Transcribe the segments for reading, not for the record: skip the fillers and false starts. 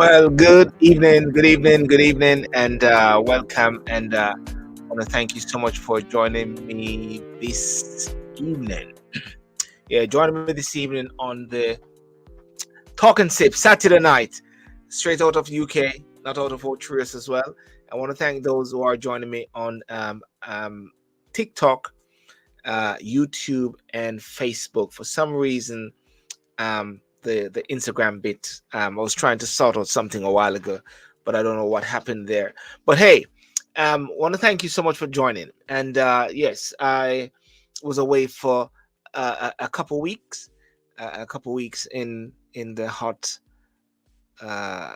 Well, good evening, and welcome. And I want to thank you so much for joining me this evening. Yeah, joining me this evening on the Talk and Sip Saturday night, straight out of UK, not out of Honduras as well. I want to thank those who are joining me on TikTok, YouTube, and Facebook. For some reason, the Instagram bit. I was trying to sort out something a while ago, but I don't know what happened there. But hey, want to thank you so much for joining. And yes, I was away for a couple weeks, in the hot, uh,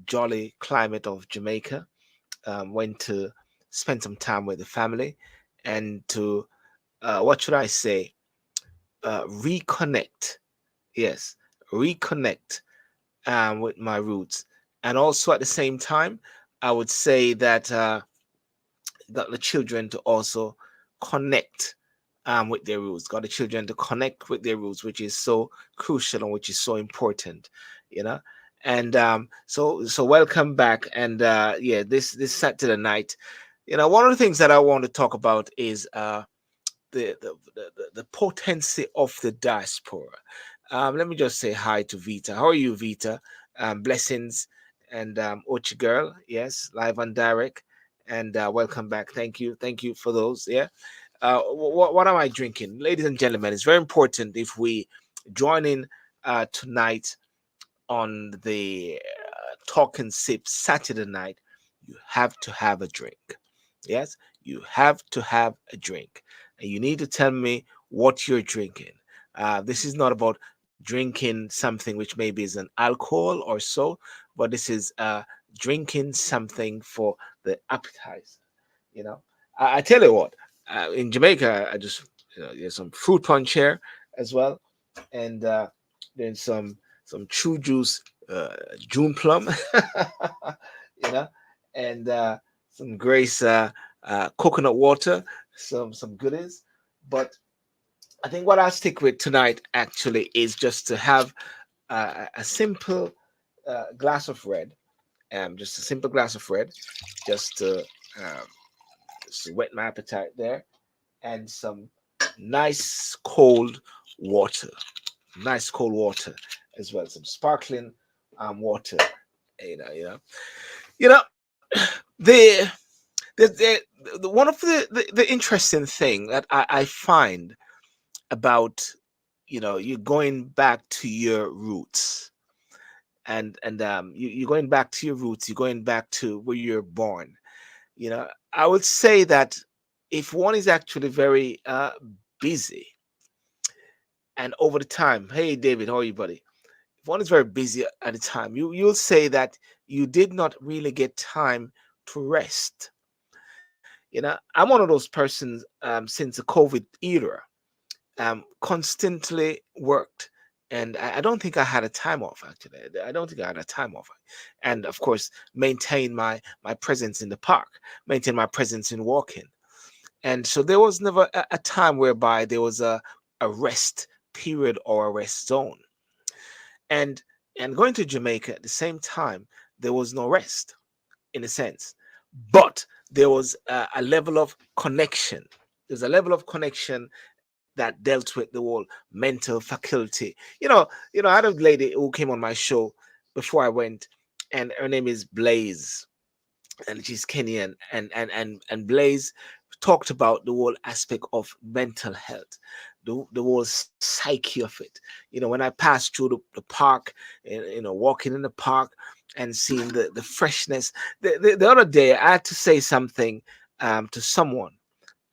jolly climate of Jamaica. Went to spend some time with the family and to what should I say? Reconnect. Yes, reconnect with my roots. And also at the same time, I would say that got the children to also connect with their roots. Got the children to connect with their roots, which is so crucial and which is so important, you know. And so welcome back. And yeah, this Saturday night, one of the things that I want to talk about is the potency of the diaspora. Let me just say hi to Vita. How are you, Vita? Blessings and Ochi girl. Yes, live and direct. And welcome back. Thank you for those. Yeah. What am I drinking, ladies and gentlemen? It's very important if we join in tonight on the Talk and Sip Saturday night. You have to have a drink. Yes, you have to have a drink, and you need to tell me what you're drinking. This is not about drinking something which maybe is an alcohol or so, but this is drinking something for the appetizer. You know, I tell you what, in Jamaica, I just there's some fruit punch here as well, and then some true juice, June plum, you know, and some Grace coconut water, some goodies. But I think what I'll stick with tonight actually is just to have a simple glass of red, just a simple glass of red, just um, just to whet my appetite there, and some nice cold water, nice cold water as well, some sparkling water. You know, the one of the interesting thing that I find about you going back to your roots and you're going back to your roots, you're going back to where you're born. I would say that if one is actually very busy and over the time, hey David, how are you, buddy? If one is very busy at the time, you'll say that you did not really get time to rest. I'm one of those persons since the COVID era, constantly worked. And I don't think I had a time off, actually. I don't think I had a time off. And of course, maintain my presence in the park, maintain my presence in walking. And so there was never a time whereby there was a rest period or a rest zone. And and going to Jamaica at the same time, there was no rest in a sense, but there was a level of connection. There's a level of connection that dealt with the whole mental faculty. I had a lady who came on my show before I went, and her name is Blaze, and she's Kenyan, and Blaze talked about the whole aspect of mental health, the whole psyche of it. When I passed through the park, walking in the park and seeing the freshness. The other day, I had to say something to someone,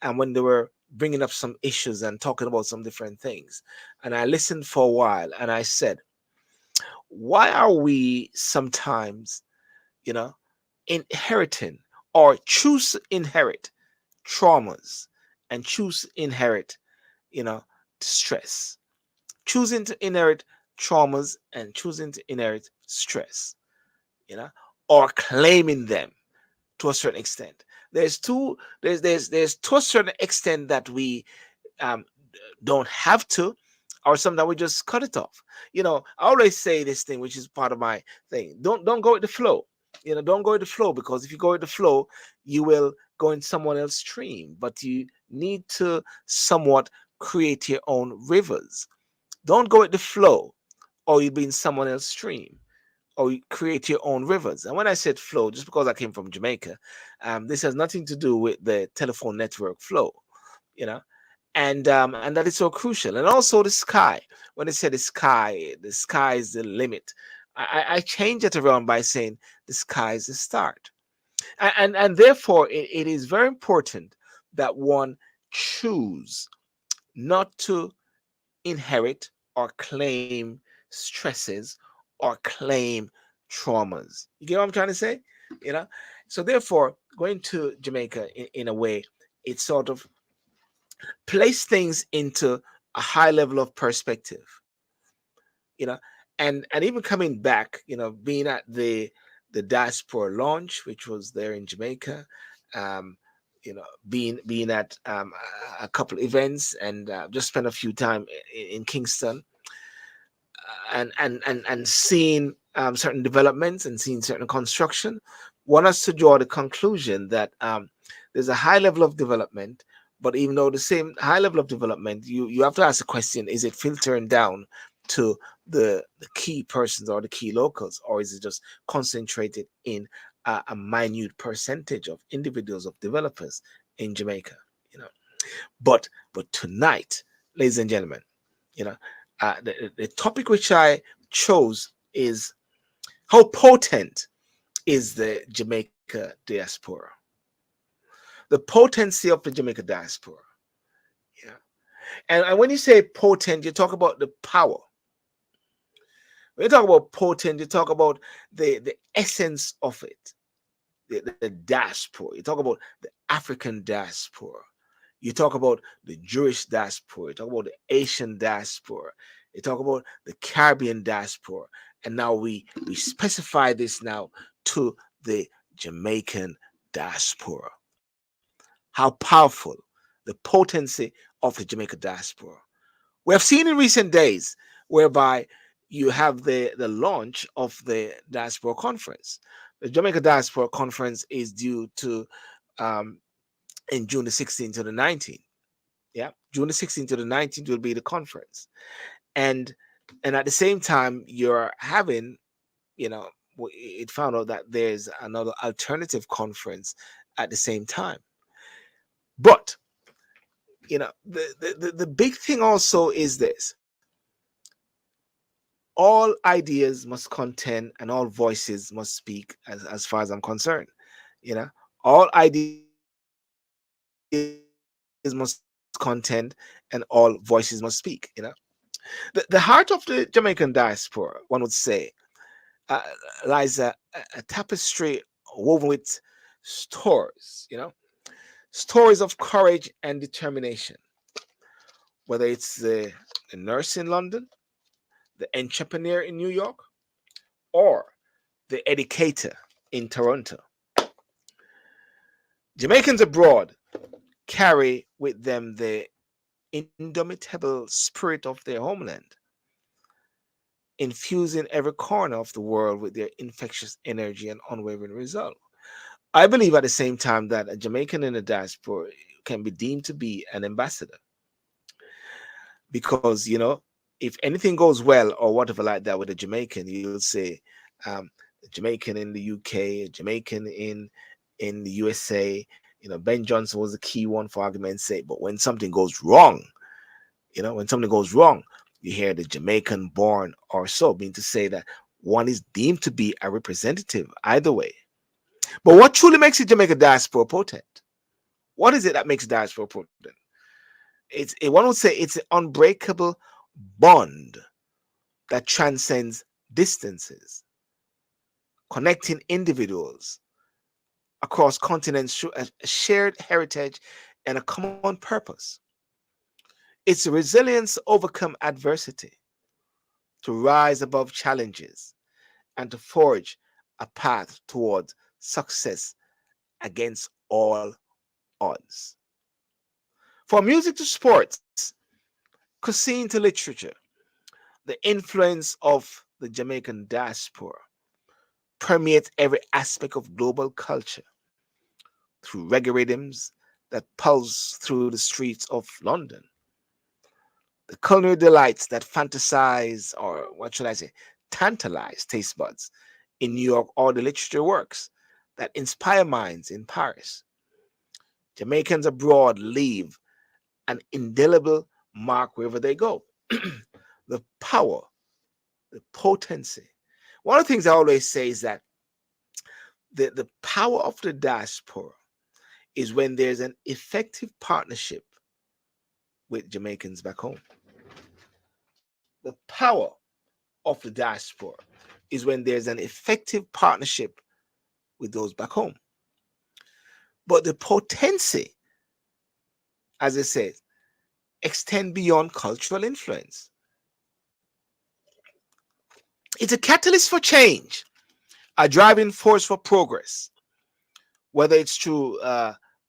and when they were bringing up some issues and talking about some different things, and I listened for a while, and I said, why are we sometimes, you know, inheriting or choose to inherit traumas and choose to inherit, you know, stress, choosing to inherit traumas and choosing to inherit stress, you know, or claiming them to a certain extent. There's to a certain extent that we um, don't have to, or sometimes we just cut it off. I always say this thing, which is part of my thing. Don't go with the flow. Don't go with the flow, because if you go with the flow, you will go in someone else's stream. But you need to somewhat create your own rivers. Don't go with the flow, or you'll be in someone else's stream, or you create your own rivers. And when I said flow, just because I came from Jamaica, this has nothing to do with the telephone network flow, you know, and that is so crucial. And also the sky. When they say the sky is the limit. I change it around by saying the sky is the start. And therefore, it is very important that one choose not to inherit or claim stresses or claim traumas. You get what I'm trying to say? You know? So therefore, going to Jamaica in a way, it sort of place things into a high level of perspective, you know, and even coming back, being at the diaspora launch, which was there in Jamaica, um, being at a couple events, and just spent a few time in Kingston, and seeing certain developments and seeing certain construction, want us to draw the conclusion that there's a high level of development. But even though the same high level of development, you have to ask the question: is it filtering down to the key persons or the key locals, or is it just concentrated in a minute percentage of individuals, of developers in Jamaica? You know, but tonight, ladies and gentlemen, you know, the topic which I chose is how potent is the Jamaica diaspora, the potency of the Jamaica diaspora. Yeah, and when you say potent, you talk about the power. When you talk about potent, you talk about the essence of it, the diaspora. You talk about the African diaspora. You talk about the Jewish diaspora. You talk about the Asian diaspora. You talk about the Caribbean diaspora. And now we specify this now to the Jamaican diaspora. How powerful the potency of the Jamaican diaspora. We have seen in recent days whereby you have the launch of the diaspora conference. The Jamaica Diaspora Conference is due to um, in June the 16th to the 19th. Yeah, June the 16th to the 19th will be the conference, and at the same time you're having, it found out that there's another alternative conference at the same time. But the big thing also is this: all ideas must contend and all voices must speak, as far as I'm concerned. You know, all ideas must contend and all voices must speak. The heart of the Jamaican diaspora, one would say, lies a tapestry woven with stories, stories of courage and determination. Whether it's the nurse in London, the entrepreneur in New York, or the educator in Toronto. Jamaicans abroad carry with them the indomitable spirit of their homeland, infusing every corner of the world with their infectious energy and unwavering resolve. I believe at the same time that a Jamaican in the diaspora can be deemed to be an ambassador, because if anything goes well or whatever like that with a Jamaican, you'll say a Jamaican in the UK, a Jamaican in the USA. Ben Johnson was a key one for argument's sake. But when something goes wrong, you hear the Jamaican born or so, mean to say that one is deemed to be a representative either way. But what truly makes the Jamaica diaspora potent? What is it that makes diaspora potent? One would say it's an unbreakable bond that transcends distances, connecting individuals across continents through a shared heritage and a common purpose. It's a resilience to overcome adversity, to rise above challenges, and to forge a path towards success against all odds. From music to sports, democracy into literature, the influence of the Jamaican diaspora permeates every aspect of global culture through reggae rhythms that pulse through the streets of London, the culinary delights that fantasize, or what should I say, tantalize taste buds in New York, or the literature works that inspire minds in Paris. Jamaicans abroad leave an indelible mark wherever they go. The power, the potency. One of the things I always say is that the power of the diaspora is when there's an effective partnership with Jamaicans back home. The power of the diaspora is when there's an effective partnership with those back home. But the potency, as I said, extend beyond cultural influence. It's a catalyst for change, a driving force for progress, whether it's through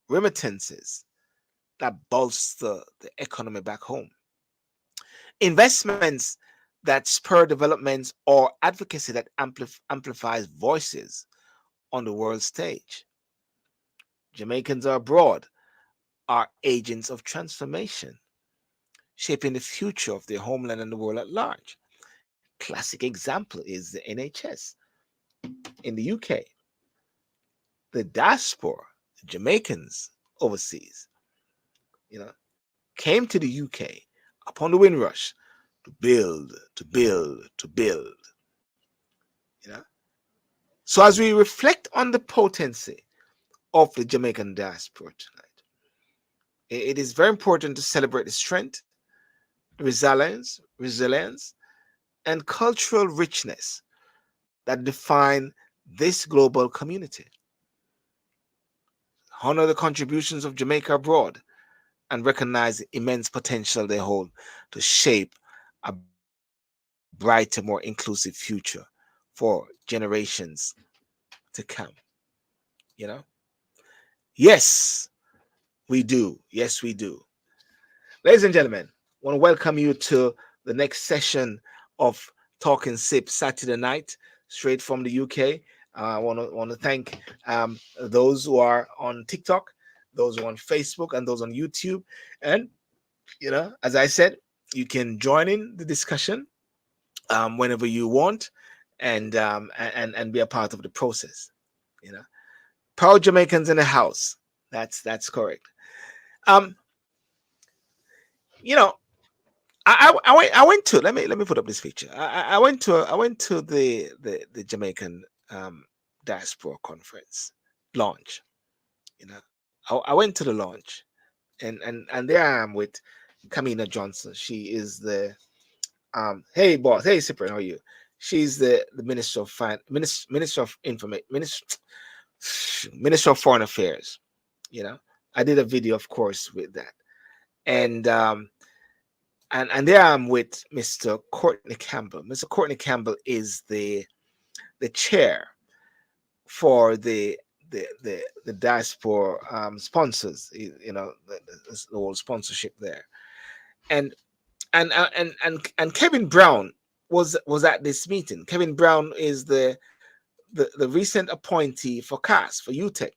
remittances that bolster the economy back home, investments that spur developments, or advocacy that amplifies voices on the world stage. Jamaicans are abroad are agents of transformation, shaping the future of their homeland and the world at large. Classic example is the NHS in the UK. The diaspora, the Jamaicans overseas, you know, came to the UK upon the Windrush to build, to build, to build. You know, so as we reflect on the potency of the Jamaican diaspora tonight, it is very important to celebrate the strength, resilience, and cultural richness that define this global community. Honor the contributions of Jamaica abroad and recognize the immense potential they hold to shape a brighter, more inclusive future for generations to come. You know? Yes, we do. Yes, we do. Ladies and gentlemen, I want to welcome you to the next session of Talking Sip Saturday night, straight from the UK. I want to thank those who are on TikTok, those who are on Facebook, and those on YouTube. And as I said, you can join in the discussion whenever you want, and be a part of the process. Proud Jamaicans in the house. That's correct. Um, you know, I went to let me put up this picture. I went to the Jamaican diaspora conference launch. I went to the launch, and there I am with Kamina Johnson. She is the hey boss, hey Cyprian, how are you? She's the Minister of Minister of Information, Minister of Foreign Affairs. I did a video, of course, with that, and there I'm with Mr. Courtney Campbell. Mr. Courtney Campbell is the chair for the diaspora sponsors. The whole sponsorship there, and Kevin Brown was at this meeting. Kevin Brown is the recent appointee for CAS for UTEC.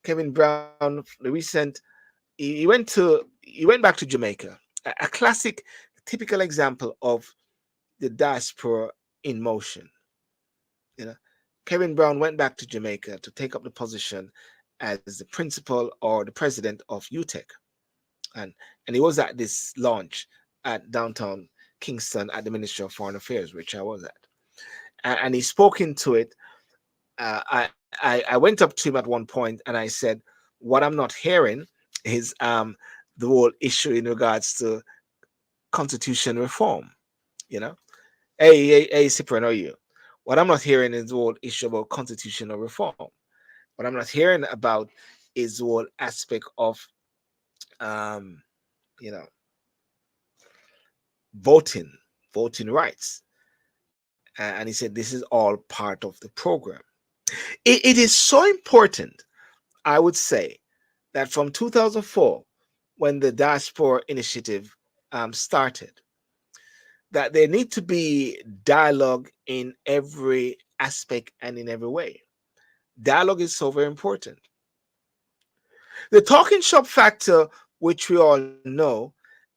Kevin Brown, the recent, he went back to Jamaica. A classic, typical example of the diaspora in motion. Kevin Brown went back to Jamaica to take up the position as the principal or the president of UTEC, and he was at this launch at downtown Kingston at the Ministry of Foreign Affairs, which I was at, and he spoke into it. I went up to him at one point and I said, what I'm not hearing is the whole issue in regards to constitution reform. Hey Cyprian, how are you? What I'm not hearing is the whole issue about constitutional reform. What I'm not hearing about is the whole aspect of voting rights. And he said this is all part of the program. It is so important, I would say, that from 2004, when the Diaspora Initiative started, that there need to be dialogue in every aspect and in every way. Dialogue is so very important. The talking shop factor, which we all know,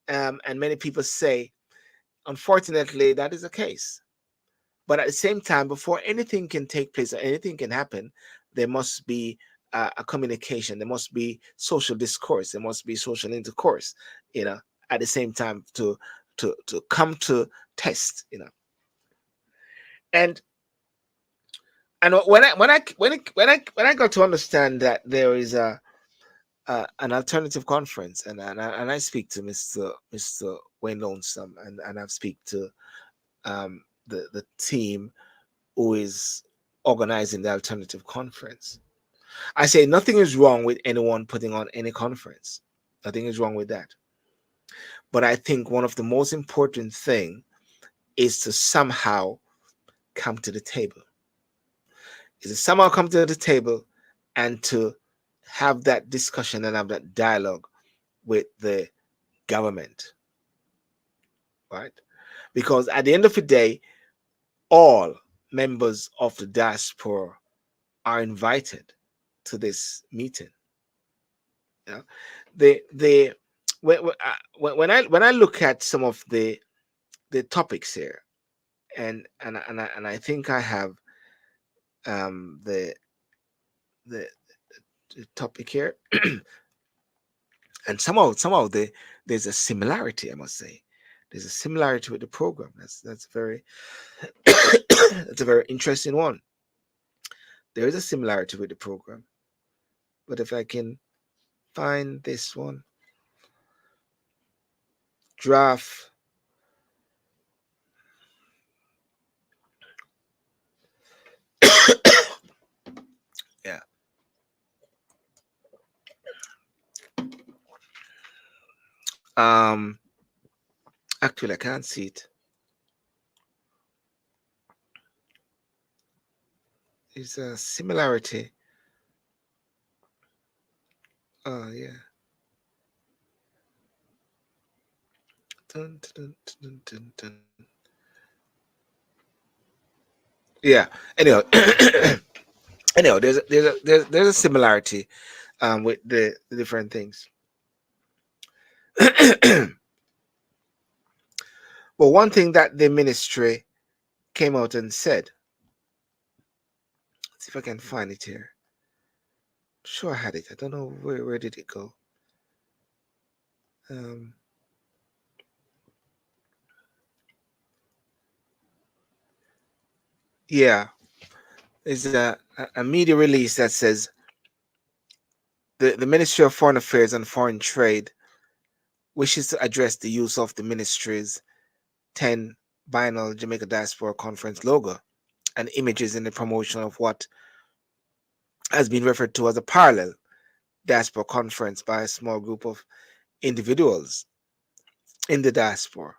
and many people say, unfortunately, that is the case. But at the same time, before anything can take place or anything can happen, there must be a communication. There must be social discourse. There must be social intercourse. At the same time to come to test. And when I got to understand that there is an alternative conference, and I speak to Mr. Wayne Lonesome, and I speak to the team who is organizing the alternative conference. I say nothing is wrong with anyone putting on any conference. Nothing is wrong with that. But I think one of the most important thing is to somehow come to the table. Is to somehow come to the table and to have that discussion and have that dialogue with the government. Right? Because at the end of the day, all members of the diaspora are invited to this meeting. Yeah, they when I look at some of the topics here, and I think I have the the, the topic here, and somehow there's a similarity. I must say, there's a similarity with the program. That's very that's a very interesting one. There is a similarity with the program, but if I can find this one, draft. Yeah. Um. Actually, I can't see it. There's a similarity. Oh yeah. Dun, dun, dun, dun, dun. Yeah. Anyhow, anyhow, there's a similarity with the different things. But one thing that the ministry came out and said, let's see if I can find it here. Sure, I had it. I don't know where did it go. Um, yeah, there's a media release that says the Ministry of Foreign Affairs and Foreign Trade wishes to address the use of the ministry's 10 biennial Jamaica Diaspora Conference logo and images in the promotion of what has been referred to as a parallel diaspora conference by a small group of individuals in the diaspora.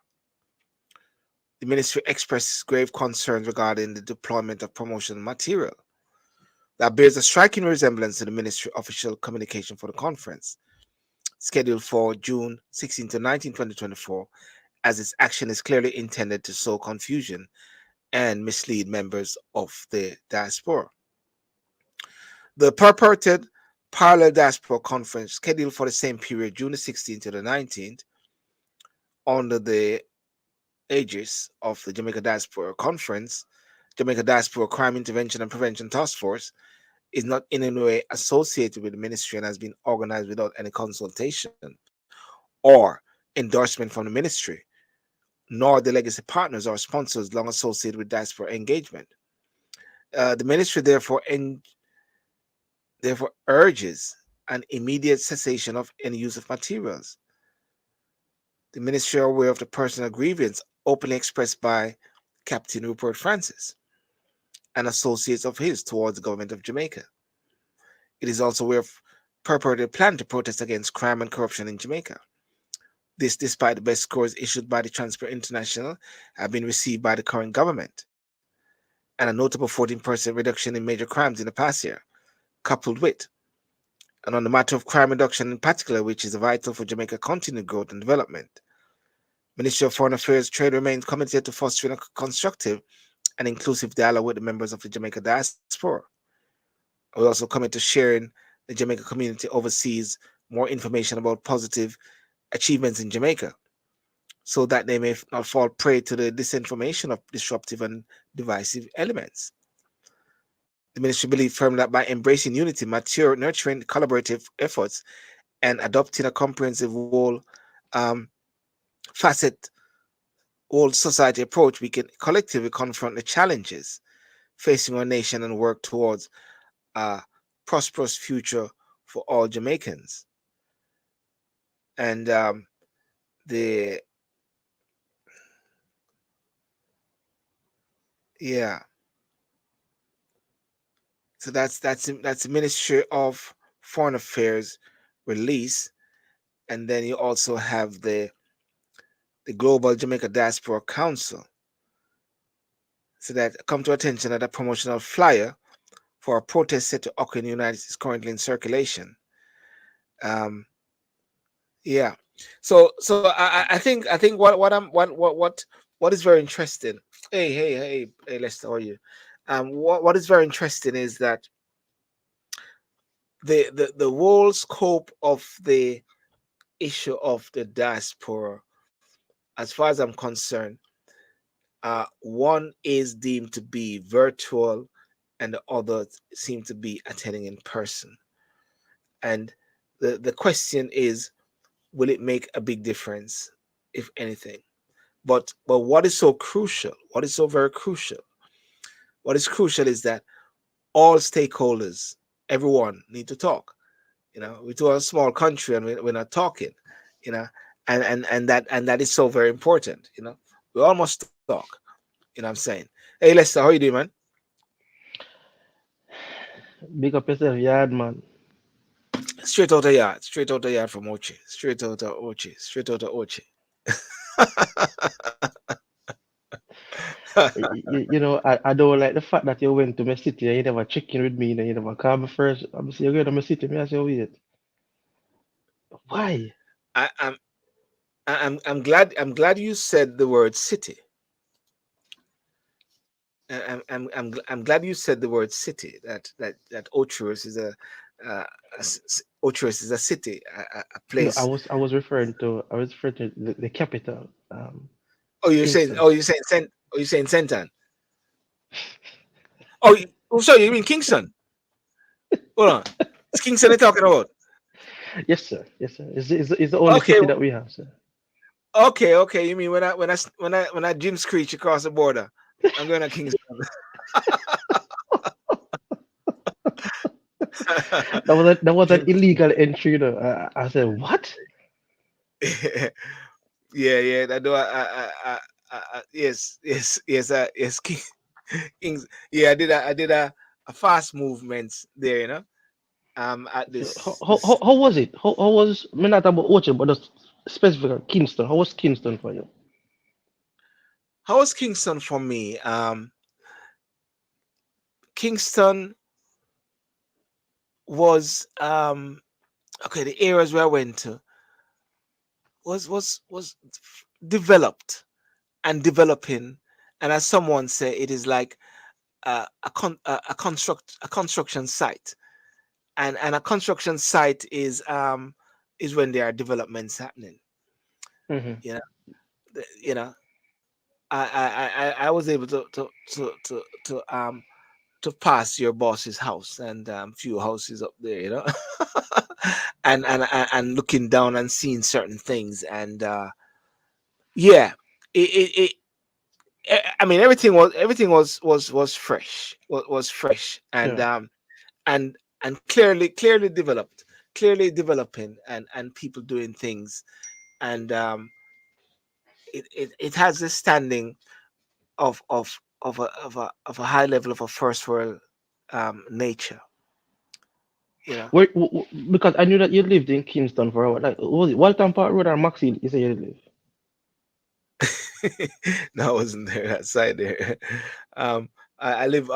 The ministry expresses grave concerns regarding the deployment of promotional material that bears a striking resemblance to the ministry official communication for the conference, scheduled for June 16 to 19, 2024, as its action is clearly intended to sow confusion and mislead members of the diaspora. The purported parallel diaspora conference, scheduled for the same period, June the 16th to the 19th, under the aegis of the Jamaica Diaspora Conference, Jamaica Diaspora Crime Intervention and Prevention Task Force, is not in any way associated with the ministry and has been organized without any consultation or endorsement from the ministry, nor the legacy partners or sponsors long associated with diaspora engagement. The ministry therefore urges an immediate cessation of any use of materials. The ministry are aware of the personal grievance openly expressed by Captain Rupert Francis and associates of his towards the government of Jamaica. It is also aware of purported plan to protest against crime and corruption in Jamaica. This despite the best scores issued by the Transparent International have been received by the current government, and a notable 14% reduction in major crimes in the past year, coupled with, and on the matter of crime reduction in particular, which is vital for Jamaica's continued growth and development, Ministry of Foreign Affairs Trade remains committed to fostering a constructive and inclusive dialogue with the members of the Jamaican diaspora. We also commit to sharing the Jamaican community overseas more information about positive achievements in Jamaica, so that they may not fall prey to the disinformation of disruptive and divisive elements. The ministry believes firmly that by embracing unity, nurturing collaborative efforts, and adopting a comprehensive um, facet, whole society approach, we can collectively confront the challenges facing our nation and work towards a prosperous future for all Jamaicans. And the yeah, so that's the Ministry of Foreign Affairs release, and then you also have the Global Jamaica Diaspora Council. So that come to attention that a promotional flyer for a protest set to occur in the United States is currently in circulation. Um, yeah. So I think what is very interesting. Hey Lester, how are you? What is very interesting is that the whole scope of the issue of the diaspora, as far as I'm concerned, one is deemed to be virtual, and the other seem to be attending in person. And the question is, will it make a big difference, if anything? But what is so crucial? What is so very crucial? What is crucial is that all stakeholders, everyone, need to talk. We're a small country and we're not talking. You know, and that is so very important. We all must talk. You know what I'm saying? Hey Lester, how you doing, man? Big up yourself, yard man. Straight out the yard from Ochi, straight out of Ochi. You know, I don't like the fact that you went to my city and you never check in with me, you never call me first. I'm saying, you're going to my city, me I say, wait, why? I, I'm I'm glad you said the word city. I'm glad you said the word city. That Ocherous is Ocherous is a city, a No, place. I was referring to the capital, Oh, Kingston. you're saying Sentan. Oh, sorry, you mean Kingston? Hold on, it's Kingston they're talking about. Yes, sir. It's the only Okay, city that we have, sir. okay. You mean when I Jim Screech across the border, I'm going to Kingston. That was an Jim. illegal entry, you know. I said, what? Yeah. I do. Yes. Kings. Yeah, I did a fast movement there. At So this. how was it? How was me not about Ocho, but just specifically Kingston? How was Kingston for you? How was Kingston for me? Kingston was okay. The areas where I went to was developed and developing, and as someone said, it is like a construction site, and a construction site is when there are developments happening. Hmm. You know, you know. I was able to pass your boss's house and few houses up there, and looking down and seeing certain things, and yeah, it I mean everything was fresh, was fresh, and Yeah. and clearly developed, clearly developing, and people doing things, and it has this standing of a high level of a first world nature, you know. Because I knew that you lived in Kingston for a while. Like, what was it Walton Park Road or Maxfield? You say you live. No, I wasn't there that side there. um I live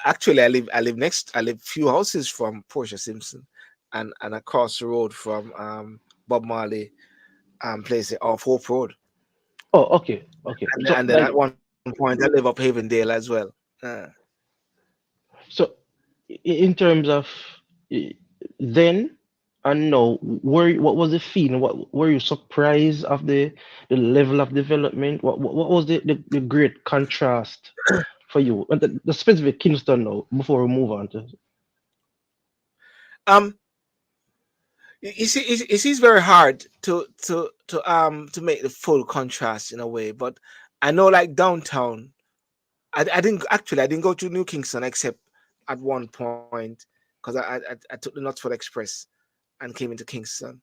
actually I live next, I live few houses from Portia Simpson, and across the road from Bob Marley place off Hope Road. Oh, okay, okay. So And then like, at one point I live up Havendale as well. so in terms of eh, then and now, what was the feeling? What were you surprised of the level of development? What was the great contrast for you? And the specific Kingston now, before we move on to. Um, you see, it is very hard to make the full contrast in a way, but I know like downtown, I didn't go to New Kingston except at one point because I took the Knutsford Express and came into Kingston,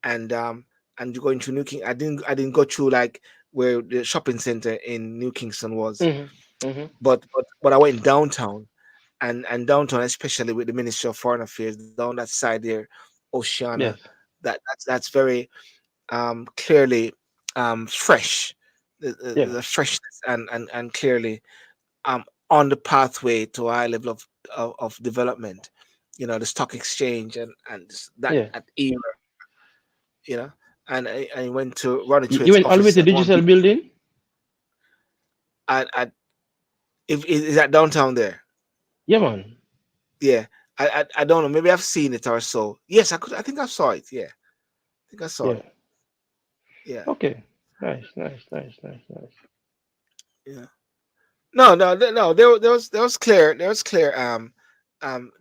and going to New King, I didn't go through like where the shopping center in New Kingston was, Hmm. Hmm. but I went downtown, and downtown, especially with the Ministry of Foreign Affairs down that side there, Oceana, Yes. that's very clearly fresh, Yeah. the freshness and clearly on the pathway to a high level of development. You know, the stock exchange that Yeah. at era, you know, and I went to run it through its You went all the way office to at one digital building? at if is that downtown there. Yeah, man. Yeah, I don't know. Maybe I've seen it or so. Yes, I could. I think I saw it. Yeah, I think I saw Yeah. it. Yeah, Okay. Nice, nice, nice, nice, nice. yeah. No. There was clear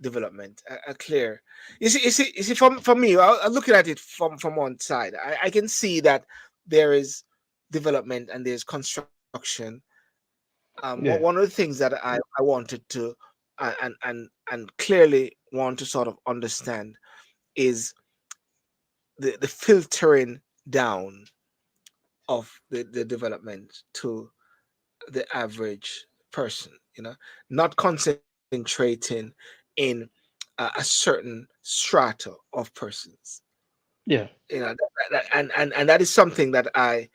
development. A clear. You see. For me, I'm looking at it from one side. I can see that there is development and there's construction. One Yeah. of the things that I wanted to and clearly want to sort of understand is the filtering down of the development to the average person, not concentrating in a certain strata of persons. Yeah. And that is something that I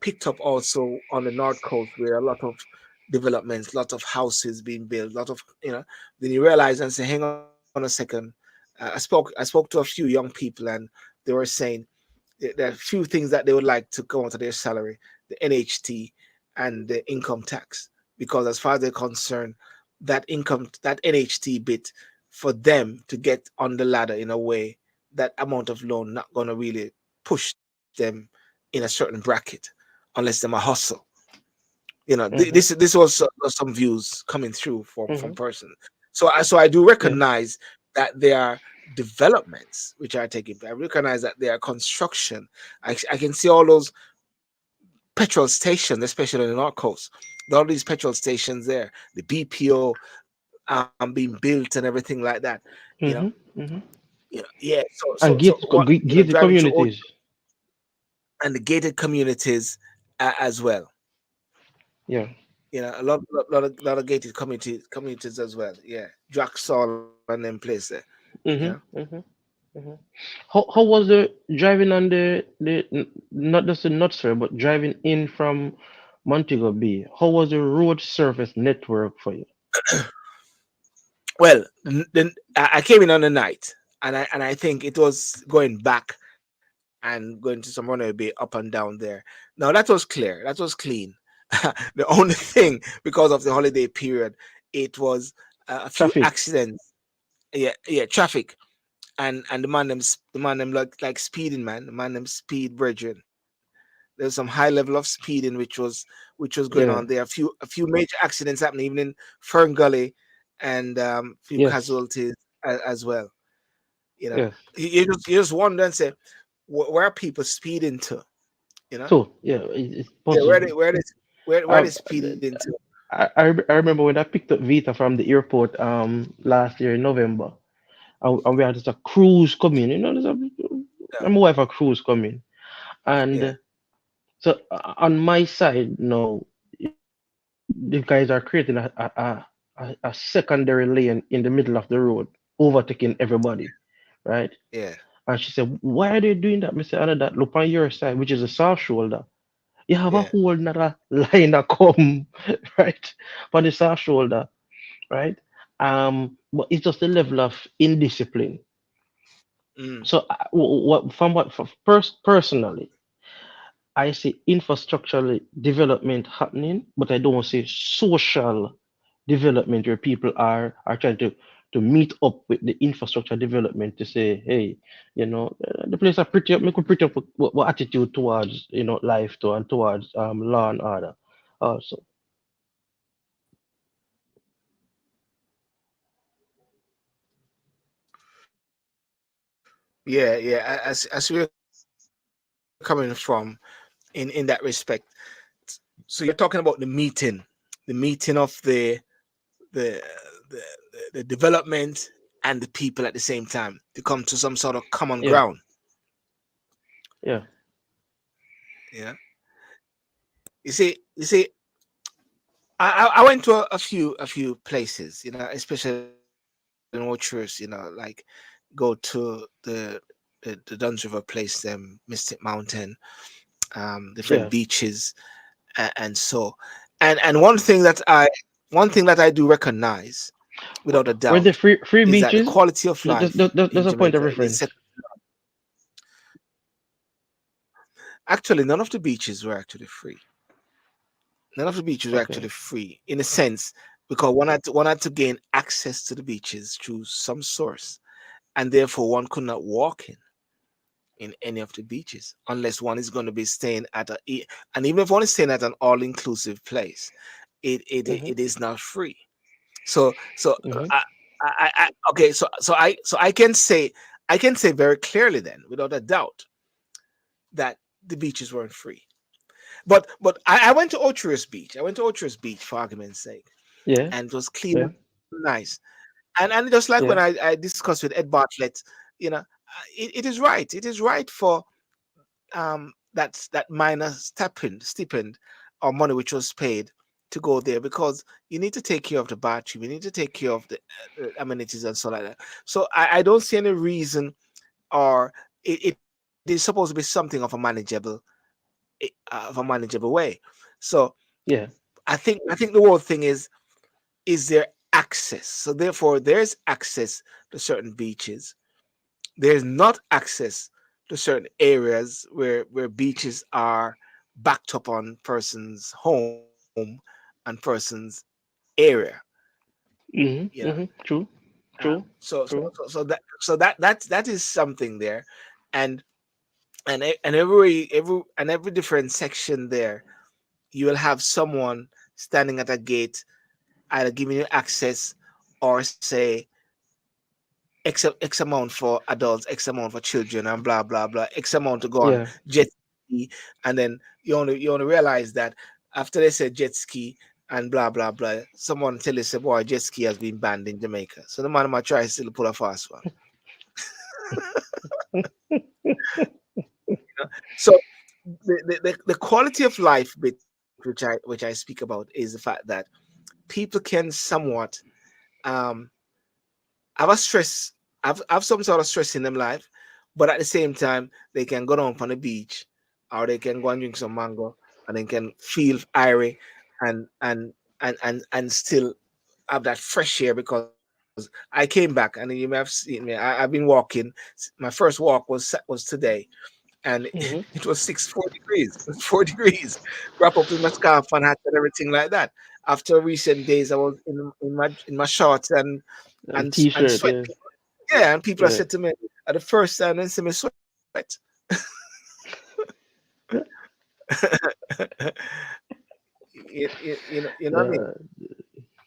picked up also on the North Coast, where a lot of developments, lot of houses being built, lot of then you realize and say, hang on a second. I spoke to a few young people, and they were saying there are a few things that they would like to go onto their salary, the NHT and the income tax, because as far as they're concerned, that NHT bit for them to get on the ladder in a way, that amount of loan not gonna really push them in a certain bracket unless them a hustle. Mm-hmm. This was some views coming through from Mm-hmm. person. So I do Yeah. recognize that there are developments which are taking. I recognize that there are construction. I can see all those petrol stations, especially on the North Coast. All these petrol stations there, the BPO being built and everything like that. You know, Mm-hmm. Mm-hmm. yeah. So And what gated driving through communities. and the gated communities as well. Yeah. A lot of gated communities as well. Yeah, Draxall and them place there. Mm-hmm. Mm-hmm. Mm-hmm. How was the driving on not just the Nuts but driving in from Montego Bay? How was the road surface network for you? Well, then I came in on the night, and I think it was going back and going to some runaway bay up and down there. Now that was clear. That was clean. The only thing, because of the holiday period, it was a few Traffic. accidents. Yeah, traffic, and the man them like speeding, man. The man them speed, brethren. There was some high level of speeding which was going on Yeah. there. A few major accidents happening even in Fern Gully, and few Yes. casualties as well. You know, Yes. you just wonder and say, where are people speeding to? You know, So yeah, it's yeah, where possible. they where they where they Um, speeding to? I remember when I picked up Vita from the airport last year in November, and we had just a cruise coming. Yeah, and my wife a cruise coming, yeah, and so on my side now, the guys are creating a secondary lane in the middle of the road, overtaking everybody, right? yeah, And she said, "Why are they doing that?" I said, "Anna, that look on your side, which is a south shoulder. You have a yeah. whole nother line that come, right, for the south shoulder, right? But it's just the level of indiscipline. Mm, So, what from what for personally, I see infrastructural development happening, but I don't see social development where people are trying to meet up with the infrastructure development to say, hey, the place are pretty up, make a pretty up what attitude towards life to and towards law and order. Also, Yeah, yeah. As we're coming from in that respect, so you're talking about the meeting of the the, the development and the people at the same time to come to some sort of common yeah, ground. yeah, Yeah, you see, I went to a few places, especially in Watchers, like go to the Duns River place, them Mystic Mountain, different yeah. beaches, and so, and one thing that I do recognize without a Were there doubt free is that the beaches? quality of life That's in a point of Jamaica is reference. actually none of the beaches were actually free. None of the beaches were Okay. actually free in a sense because one had to gain access to the beaches through some source, and therefore one could not walk in any of the beaches unless one is going to be staying and even if one is staying at an all-inclusive place, Mhm. it is not free. So Mhm. okay, so I can say very clearly then without a doubt that the beaches weren't free. But I went to Ocherous Beach. I went to Ocherous Beach for argument's sake, Yeah. and it was clean Yeah. and nice. And just like when I, Yeah. I discussed with Ed Bartlett, it is right. It is right for that minor stipend or money which was paid to go there because you need to take care of the bathroom, you need to take care of the amenities and so like that. So I don't see any reason, or it is supposed to be something of a manageable way. So Yeah. I think the whole thing is there access. So therefore, there's access to certain beaches. There's not access to certain areas where beaches are backed up on person's home and person's area. Mhm. You know, Mhm. True. True. so so True. so, so that so that is something there, and and every different section there, you will have someone standing at a gate, either giving you access or say X amount for adults, X amount for children, and blah blah blah, X amount to go on Yeah. jet ski, and then you only realize that after they said jet ski and blah blah blah, someone tell you say, boy, jet ski has been banned in Jamaica. So the man might try still pull a fast one. So the quality of life bit which I speak about is the fact that people can somewhat um have a stress, have some sort of stress in them life, but at the same time, they can go down on the beach or they can go and drink some mango and they can feel airy and still have that fresh air because I came back and you may have seen me. I've been walking. My first walk was today, and Mhm. it was 4 degrees. It was 4 degrees. Wrap up in my scarf and hat and everything like that. After recent days, I was in my shorts and T-shirt. sweat. Yeah. Yeah, and people have Yeah. said to me at the first time, they see me sweat. You know what I mean? Uh,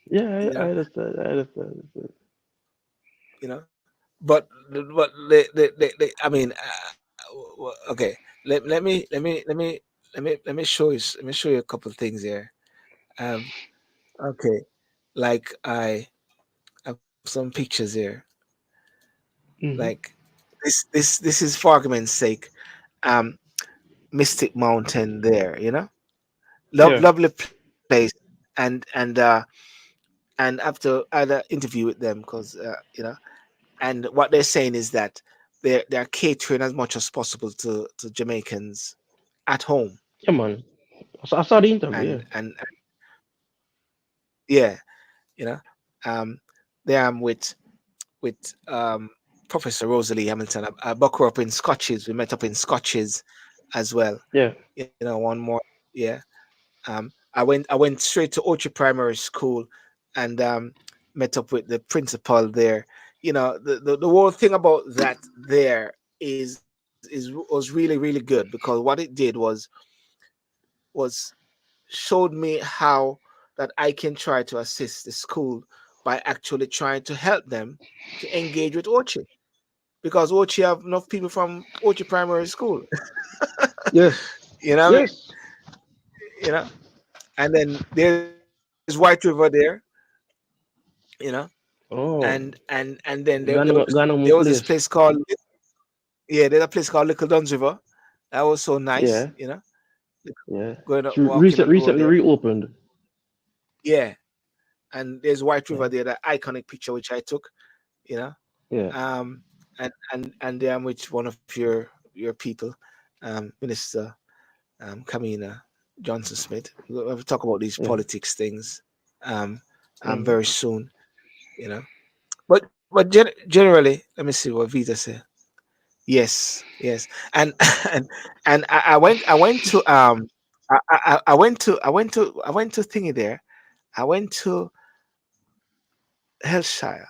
yeah. You I know, understand. I understand. but I mean, okay. Let me show you a couple of things here. Um, okay, like I have some pictures here. Like Mhm. this is for argument's sake. Um, Mystic Mountain there. Yeah. Lovely place, and and after I had an interview with them because and what they're saying is that they're catering as much as possible to Jamaicans at home, Yeah, man. I saw the interview. Yeah. and yeah, you know, um, there I'm with Professor Rosalie Hamilton. I buck her up in Scotches. We met up in Scotches as well. Yeah. One more. Yeah. I went straight to Orchard Primary School and met up with the principal there. The whole thing about that there is was really really good, because what it did was showed me how that I can try to assist the school by actually trying to help them to engage with Orchard, because Orchard have enough people from Orchard Primary School. Yes. You know what I mean? Yes. You know, and then there's White River there. You know, Oh, and then there Ghana was this place place. called, yeah, there's a place called Little Duns River. That was so nice. Yeah. Yeah. Going It's up walking up the road recently there. reopened. Yeah, and there's White River Yeah. there, that iconic picture which I took. You know, Yeah. and I'm with one of your people, Minister Kamina Johnson Smith. We'll talk about these Yeah. politics things Hmm. very soon. You know, but generally, let me see what Vita said. Yes, yes, and and I went to I went to thingy there. I went to Hellshire,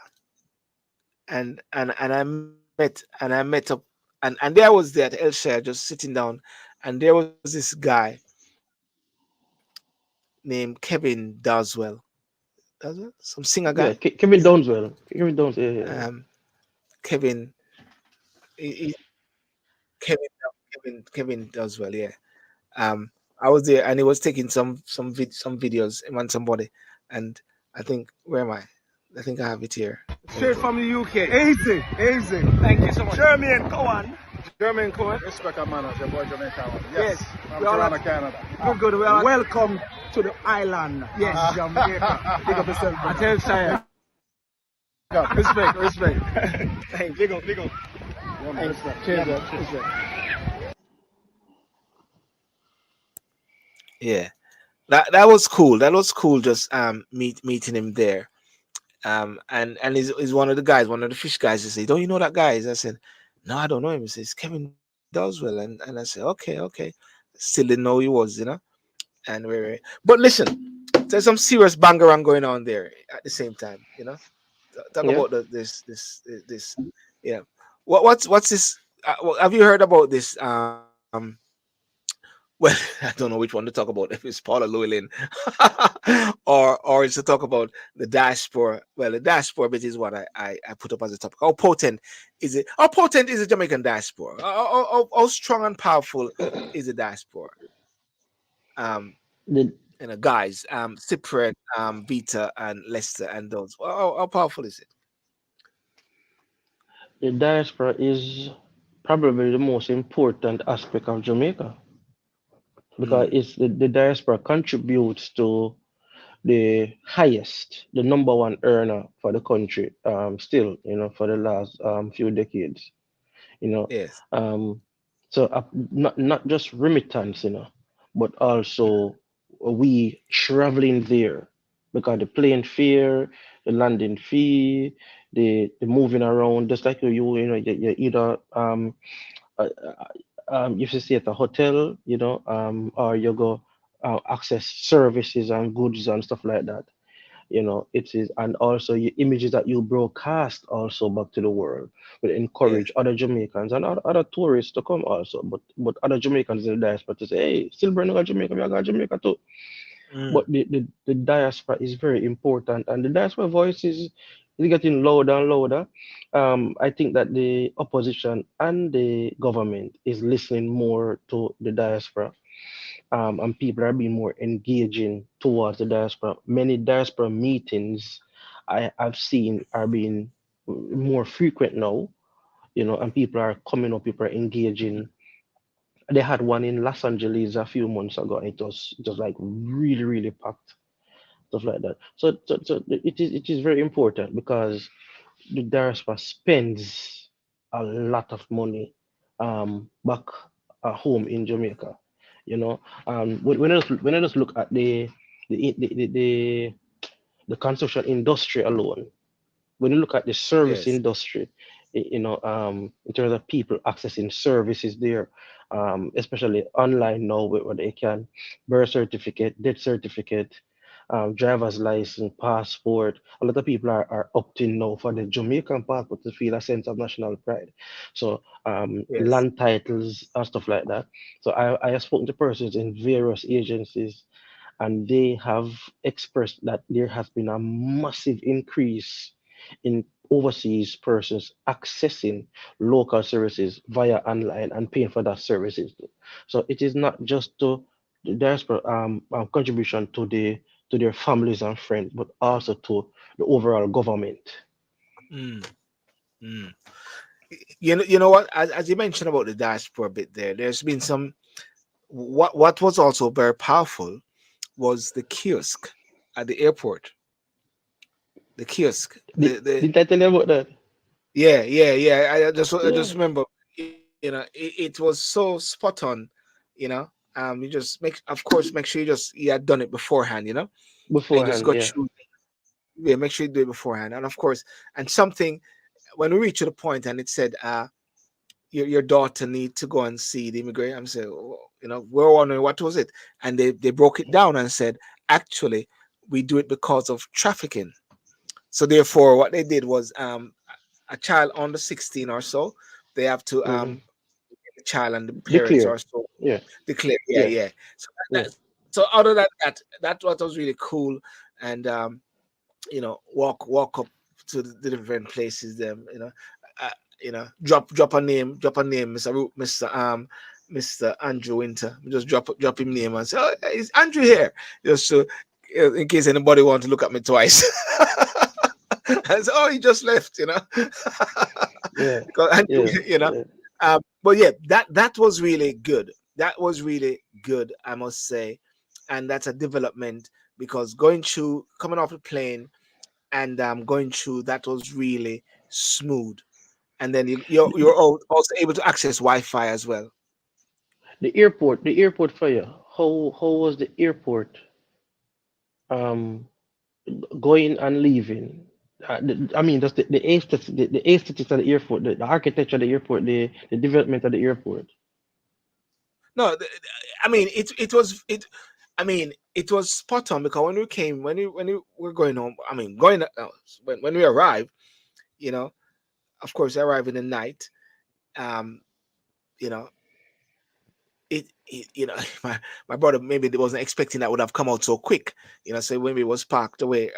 and I met up, and there I was there at Hellshire just sitting down, and there was this guy named Kevin Doswell, some singer Yeah. guy. Kevin Downswell. Kevin Downs. Yeah. Yeah. Um, Kevin, he, Kevin Doswell, yeah. Um, I was there, and he was taking some videos, him and somebody, and I think, where am I? I think I have it here. If Straight anything. from the UK. Easy, easy. Thank you so much. Jermaine Cohen. German Cohen. Respect our manners, your boy Jamaican. Yes, Yes, from we all Toronto, are Canada. good. Good. We all Welcome to the island. yes. Jamaica. Big up yourself, I brother. tell Shire. Respect, respect. Thank you. Big up. Yeah, man, respect. Cheers, Yeah, man, man. cheers. Yeah, that was cool. That was cool. Just meeting him there. And he's one of the guys, one of the fish guys. He said, "Don't you know that guy?" I said, "No, I don't know him." He says, "Kevin Doswell," and I said, "Okay, okay." Still didn't know he was. And but listen, there's some serious bangarang going on there at the same time. Talk Yeah. about this. Yeah. What's this? Have you heard about this? Well, I don't know which one to talk about. If it's Paula Llewellyn, or it's to talk about the diaspora. Well, the diaspora bit is what I put up as a topic. How potent is it? How potent is the Jamaican diaspora? How strong and powerful is the diaspora? Um, The guys, Cyprian, Vita, and Lester, and those. How powerful is it? the diaspora is probably the most important aspect of Jamaica because Mm, the diaspora contributes to the highest, the number one earner for the country, still, for the last few decades, you know. yes. Um, so not just remittance, but also we traveling there because the plane fare, the landing fee, the moving around, just like you either uh, if you stay at a hotel, or you go access services and goods and stuff like that. It is, and also your images that you broadcast also back to the world will Yes. encourage other Jamaicans and other tourists to come also. But other Jamaicans in the diaspora to say, hey, still bring Jamaica, we are going Jamaica too. Mm, But the diaspora is very important, and the diaspora voice is getting louder and louder. I think that the opposition and the government is listening more to the diaspora, and people are being more engaging towards the diaspora. Many diaspora meetings I've seen are being more frequent now, and people are coming up, people are engaging. They had one in Los Angeles a few months ago, and it was like really, really packed, stuff like that. So it is very important because the diaspora spends a lot of money back at home in Jamaica. When I just look at the the, the, the construction industry alone, when you look at the service yes. industry, in terms of people accessing services there, especially online now where they can birth certificate, death certificate, driver's license, passport. A lot of people are opting now for the Jamaican passport to feel a sense of national pride. So Yes. land titles and stuff like that. So I have spoken to persons in various agencies, and they have expressed that there has been a massive increase in overseas persons accessing local services via online and paying for that services. So it is not just to the diaspora contribution to their families and friends, but also to the overall government. Mm, mm. You know what? As you mentioned about the diaspora bit there, there's been some. What was also very powerful was the kiosk at the airport. The kiosk. The Did I tell you about that? Yeah, yeah, yeah. I Yeah, just remember, it was so spot on, you just of course, make sure you had done it beforehand, and you just go beforehand. Yeah. through. Yeah, make sure you do it beforehand, and of course, and something when we reached to the point, and it said, your daughter need to go and see the immigrant. I'm saying, "Oh," we're wondering what was it, and they broke it down and said, actually, we do it because of trafficking. So therefore, what they did was, a child under 16 or so, they have to, Hmm. the child and the parents Declare. or so Yeah. declare. Yeah, Yes. yeah. So Yeah. so other than that what was really cool, and walk up to the different places. Them, drop a name, Mr. Andrew Winter. Just drop him name and say, oh, is Andrew here? Just so, in case anybody want to look at me twice. And so, oh, he just left, Yeah. because Andrew, Yeah. Yeah. but yeah, that was really good. That was really good, I must say, and that's a development, because coming off the plane, and going through, that was really smooth. And then you're also able to access Wi-Fi as well. The airport fire. How was the airport um going and leaving? I mean, just the aesthetics of the airport, the architecture of the airport, the development of the airport. No, I mean, I mean, it was spot on, because when we were going home, I mean, when we arrived, you know, of course, I arrived in the night. Um, you know, my brother maybe wasn't expecting that would have come out so quick. So when we was parked away,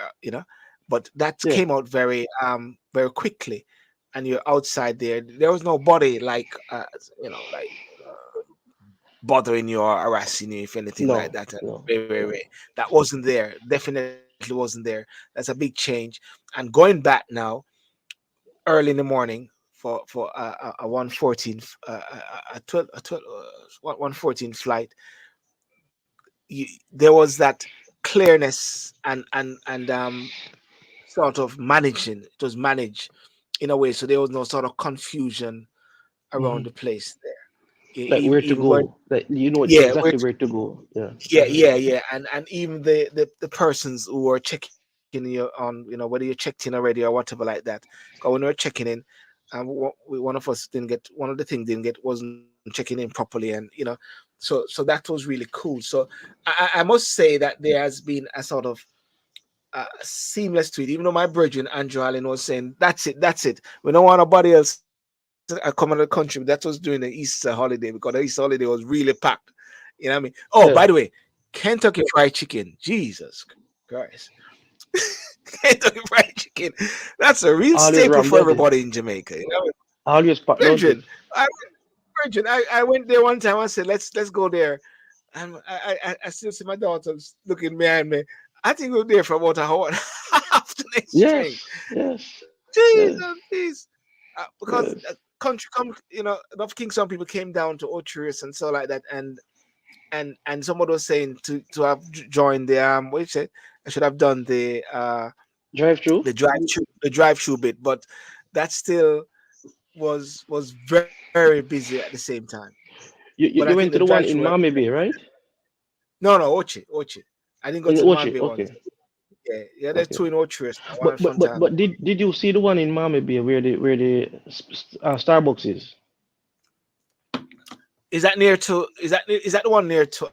but that Yeah. came out very quickly, and you're outside there. There was nobody like, like, bothering you or harassing you, if anything like No. that. No. Very, very, No. very. That wasn't there. Definitely wasn't there. That's a big change. And going back now, early in the morning, for a 114, a 12, 114 flight, there was that clearness, and sort of managing. It was managed in a way, so there was no sort of confusion around Hmm. the place there. Like where to Even where, go? Like you know yeah, exactly where to go. Yeah. yeah, yeah, yeah, and even the persons who were checking you on, whether you checked in already or whatever like that. Because when we were checking in, one of us didn't get, one of the things didn't get, wasn't checking in properly, and so that was really cool. So I must say that there has been a sort of, seamless to it. Even though my brethren Andrew Allen was saying, that's it. We don't want nobody else come in the country. That was during the Easter holiday, because the Easter holiday was really packed. You know what I mean? Oh, by the way, Yeah. Kentucky Fried Chicken. Jesus Christ. Kentucky Fried Chicken. That's a real staple for Always ram everybody in dirty. Jamaica. Always packed, don't Brethren, it? I went there one time. I said, let's go there. And I still see my daughter looking behind me. I think we were there for about a hour and a half to next string. Yes. Yes. Jesus, Yes. please. Because Yes. country come, enough Kingston people came down to Ochiris and so like that, and someone was saying to have joined the, what you say, I should have done Drive through. the drive through bit, but that still was very busy at the same time. But I think You the went to drive the through, one in Miami Bay, right? no, Ochi. I didn't go In to the Ochi. Manby one. Okay. Yeah. There's Okay. two in Orchard, one But in but but Fontana. but did you see the one in Miami Bay where the Starbucks is? Is that near to? Is that the one near to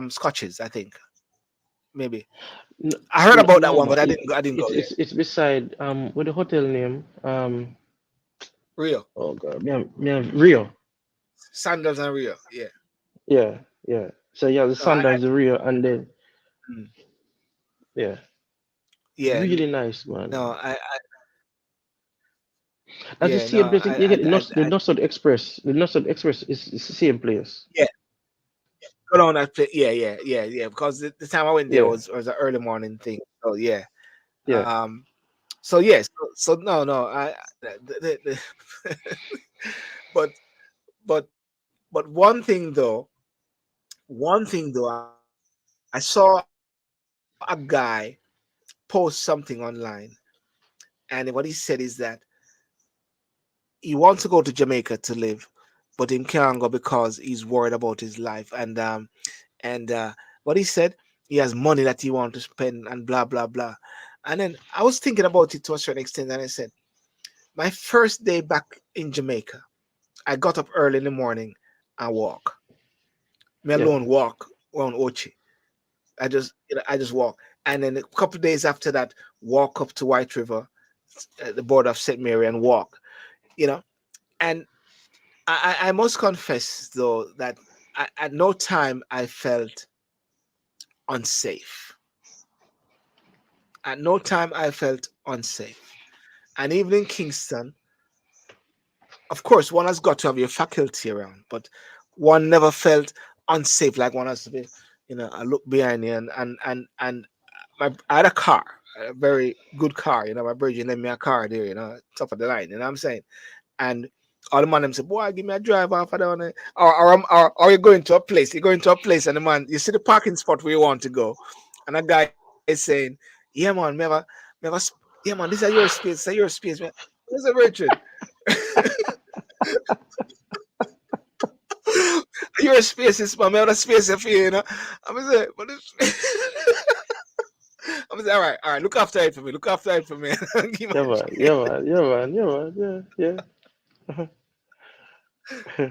Scotches? I think maybe. No, I heard about that no, one, but but I didn't go there. it's beside with the hotel name Rio, oh god Rio. Sandals and Rio. Yeah. Yeah, yeah. So yeah, the No, Sundance, the Rio, and then mm, yeah, yeah. really nice, No, man. I That's the yeah. No, same place. You get the Northside Express. The Northside Express is the same place. yeah. Go down that place. Yeah. Because the time I went there Yeah, was an early morning thing. So yeah. yeah. Um. So yes. So no. But but one thing though, I saw a guy post something online, and what he said is that he wants to go to Jamaica to live, but he can't go because he's worried about his life. And what he said, he has money that he wants to spend and blah blah blah. And then I was thinking about it to a certain extent, and I said, my first day back in Jamaica, I got up early in the morning and walk. Me Yeah. alone walk around Ochi. I just walk, and then a couple of days after that, walk up to White River, at the border of St. Mary, and walk. You know, and I must confess though that at no time I felt unsafe. At no time I felt unsafe. And even in Kingston, of course, one has got to have your faculty around, but one never felt unsafe like one has to be. I look behind you and I had a car, a very good car. My brother lent me a car there. Top of the line. You know what I'm saying? And all the man them say, boy, give me a drive off of down there. Or you're going to a place. You're going to a place, and the man, you see the parking spot where you want to go, and a guy is saying, yeah, man, yeah, man, these are your space. These are your space, man. Where's the Richard? Your space is my man. Space for you. I'm gonna say, but I'm gonna say, all right, look after it for me. Look after it for me. Give my Yeah, man. change. Yeah, man. Yeah, man. Yeah, man. Yeah, yeah.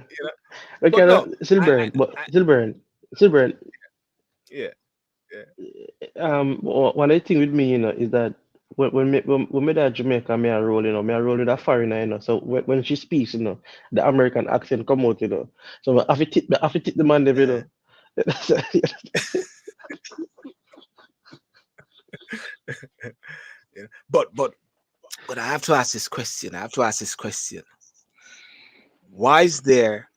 You know? Okay, But no, no, Silburn, but Silburn. yeah, yeah, One of the thing with me, is that when me that Jamaica, me a roll, me a roll with a foreigner, So when she speaks, the American accent come out, So I have to tip the man, there, uh, yeah. But I have to ask this question. I have to ask this question. Why is there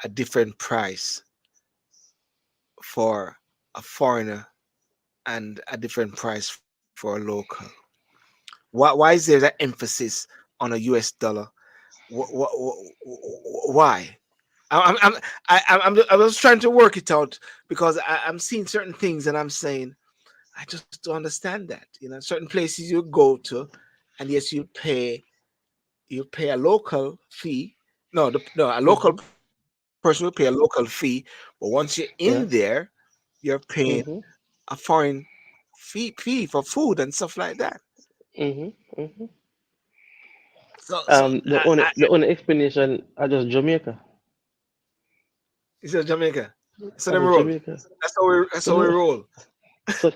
a different price for a foreigner and a different price for a local? Why is there that emphasis on a US dollar? Why? I was trying to work it out because I'm seeing certain things and I'm saying I just don't understand that. Certain places you go to, and yes, you pay a local fee. No, a local hmm person will pay a local fee, but once you're in there, you're paying hmm a foreign fee for food and stuff like that. hmm hmm So The only explanation are just Jamaica. it's just Jamaica. So Are them just roll. Jamaica. That's how we So roll. so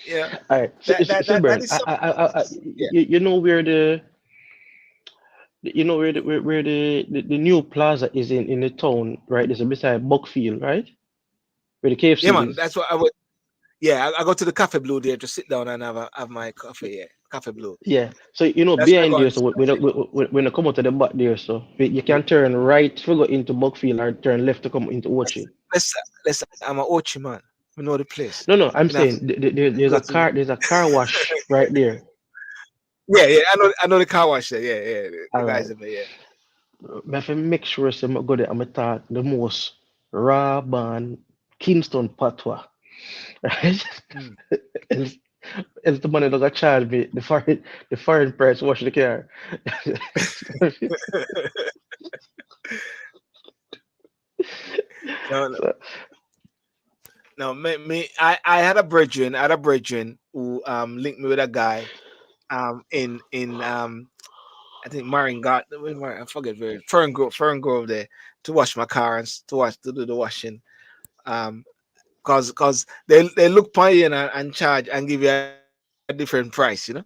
Yeah. all right, That Silburn. is something. Yeah. You know where the new plaza is in the town, right? It's beside Buckfield, right? Where the Yeah, KFC man. is. That's what I would. Yeah, I go to the Cafe Blue there to sit down and have my coffee. Yeah, Cafe Blue. Yeah. So That's where I behind go there, and so sit and chill. when you come out to the back there, so you can turn right to go into Buckfield or turn left to come into Ochi. Listen, I'm a Ochi man. We know the place. No, You I'm have to saying go to. there's a car wash right there. Yeah. I know the car wash there. Yeah. The All guys right. in there. Yeah. I have to make sure so I go there and I talk the most raw ban Kingston patois. Right? Mm. Else, else the money doesn't charge me the foreign price wash the car. No, no, So, no. No, I had a brethren, who linked me with a guy in I think I forget where, Fern Grove there, to wash my car and to do the washing. Um, cause they look upon you and charge and give you a different price, you know.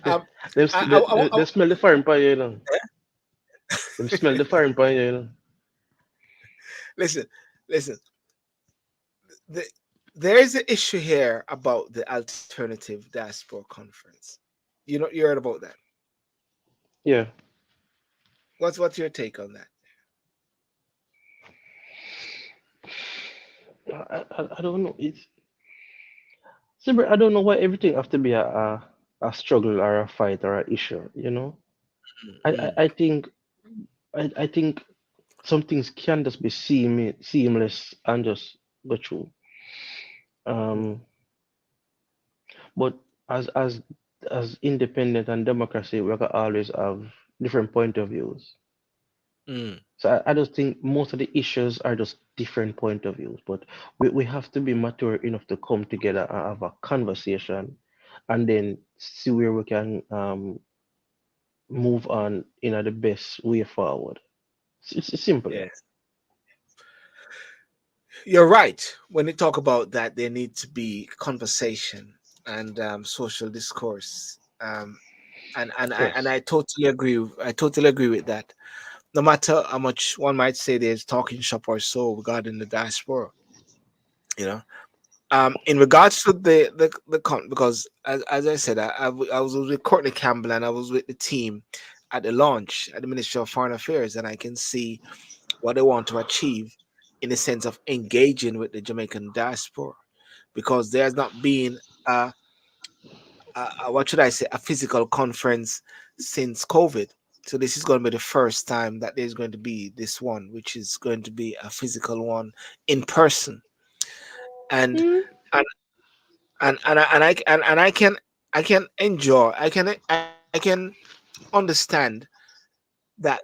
Um, They smell the foreign pie, you know. They smell the foreign pie, you know. listen, listen. The, there is an issue here about the alternative diaspora conference. You heard about that. Yeah. What's your take on that? I don't know. It's see, bro, I don't know why everything have to be a struggle or a fight or a issue, you know. Mm, I think I think some things can just be seamless and just go through. mm, Um, but as as as independent and democracy, we can always have different point of views. mm. So I just think most of the issues are just different point of views. But we have to be mature enough to come together and have a conversation, and then see where we can move on in the best way forward. It's simple. Yes, you're right. When you talk about that, there needs to be conversation and social discourse. And Yes. I totally agree. I totally agree with that. No matter how much one might say there's talking shop or so regarding the diaspora, you know. In regards to because as I said, I was with Courtney Campbell and I was with the team at the launch at the Ministry of Foreign Affairs, and I can see what they want to achieve in the sense of engaging with the Jamaican diaspora, because there's not been what should I say, a physical conference since COVID. So this is going to be the first time that there's going to be this one, which is going to be a physical one in person, and Mm, and and I can enjoy, I can understand that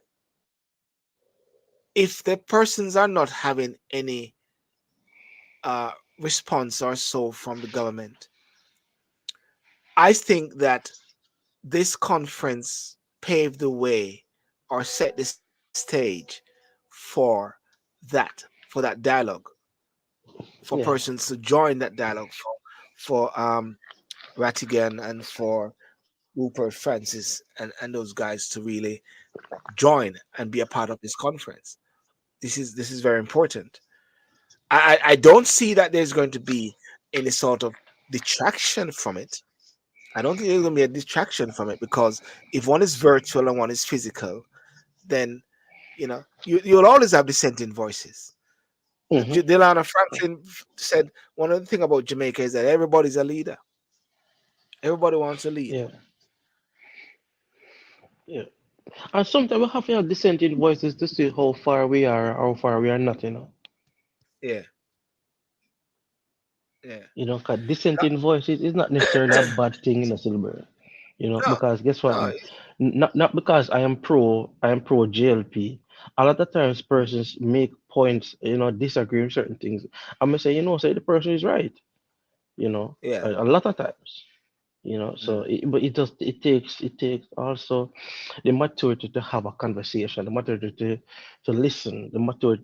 if the persons are not having any response or so from the government, I think that this conference paved the way or set the stage for that dialogue, for yeah. persons to join that dialogue, for Rattigan and for Rupert Francis and those guys to really join and be a part of this conference. This is very important. I don't see that there's going to be any sort of detraction from it. I don't think there's going to be a distraction from it, because if one is virtual and one is physical, then you'll always have dissenting voices. Hmm. Delana Franklin said one of the thing about Jamaica is that everybody's a leader. Everybody wants to lead. Yeah. Yeah. And sometimes we have to have dissenting voices to see how far we are, how far we are not, you know. Yeah, yeah. You know, because dissenting voices is not necessarily a bad thing in a silver. You know, No, because guess what? no. Not because I am pro JLP. A lot of times Mm, persons make points, you know, disagree with certain things. I'm gonna say, say the person is right, you know, yeah. a lot of times. You know, so Mm, but it takes also the maturity to have a conversation, the maturity to listen, the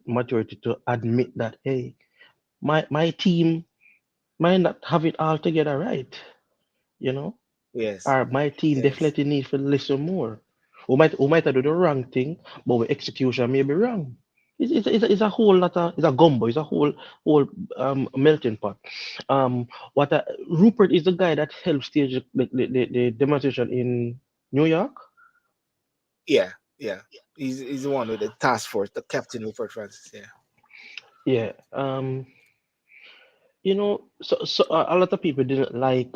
maturity to admit that, hey, my team might not have it all together right, you know, yes, or my team yes, definitely need to listen more. We might have do the wrong thing, but our execution may be wrong. It's a whole lot of, it's a gumbo, it's a whole melting pot. What Rupert is the guy that helped stage the demonstration in New York. yeah, yeah. He's the one with the task force, the Captain Rupert Francis. Yeah, Yeah. So a lot of people didn't like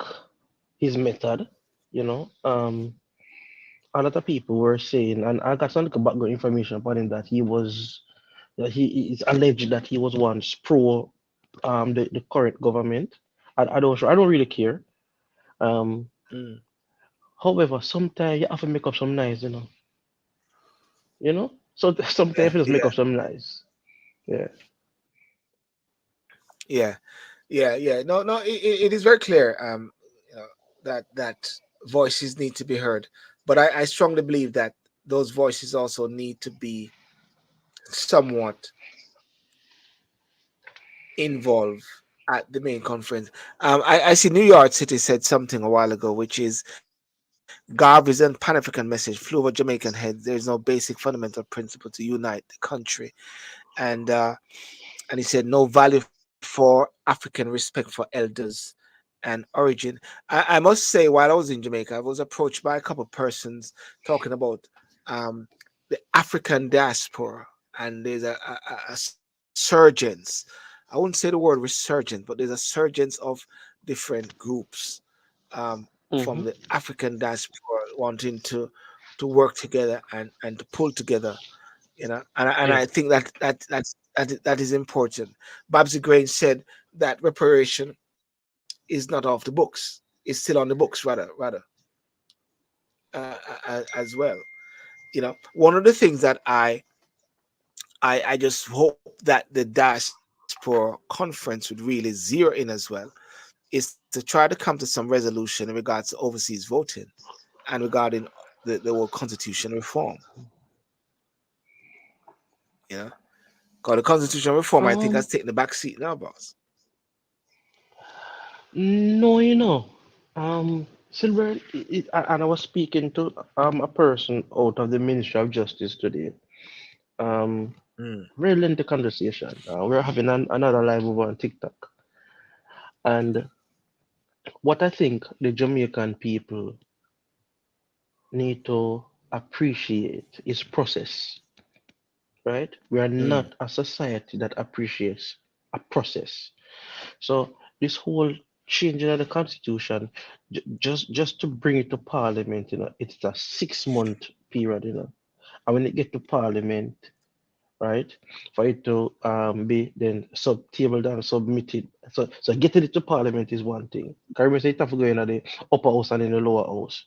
his method. You know, a lot of people were saying, and I got some little background information about him, that he is alleged that he was once pro the current government. I don't really care. Um, mm, However, sometimes you have to make up some nice, you know. So sometimes yeah, you just make yeah. up some nice. Yeah. Yeah, yeah. No, no. It is very clear. You know that voices need to be heard, but I strongly believe that those voices also need to be somewhat involved at the main conference. I see New York City said something a while ago, which is Garvey's and Pan African message flew over Jamaican heads. There is no basic fundamental principle to unite the country, and uh, and he said no value for African respect for elders and origin. I must say, while I was in Jamaica, I was approached by a couple of persons talking about um, the African diaspora, and there's a surgence. I wouldn't say the word resurgence, but there's a surgence of different groups from Mm-hmm. the African diaspora wanting to work together and to pull together, and Yeah. I think that is important. Babsy Grange said that reparation is not off the books; it's still on the books, rather as well. One of the things that I just hope that the diaspora conference would really zero in as well is to try to come to some resolution in regards to overseas voting and regarding the whole constitution reform. You know, because the constitution reform, I think, Um, has taken the back seat now, boss. no, Silver, and I was speaking to a person out of the Ministry of Justice today. Um, Mm, very lengthy conversation. We're having another live over on TikTok, and what I think the Jamaican people need to appreciate is process, right? We are mm, not a society that appreciates a process. So this whole changing of the constitution, just to bring it to parliament, it's a 6 month period, and when it get to parliament, right, for it to be then tabled and submitted. So getting it to parliament is one thing. Can say it have to go in the upper house and in the lower house,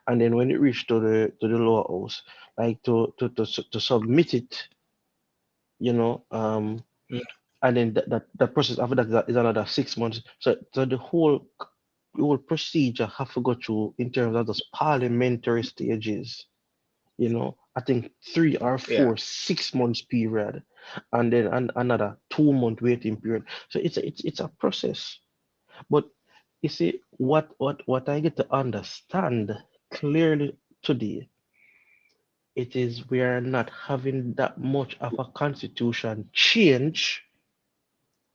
and then when it reach to the lower house, like to submit it, you know, um, mm. and then that process after that is another 6 months. So the whole procedure have to go through in terms of those parliamentary stages. I think three or Yeah. four 6 months period, and then another 2 month waiting period. So it's a process. But you see, what I get to understand clearly today, it is we are not having that much of a constitution change,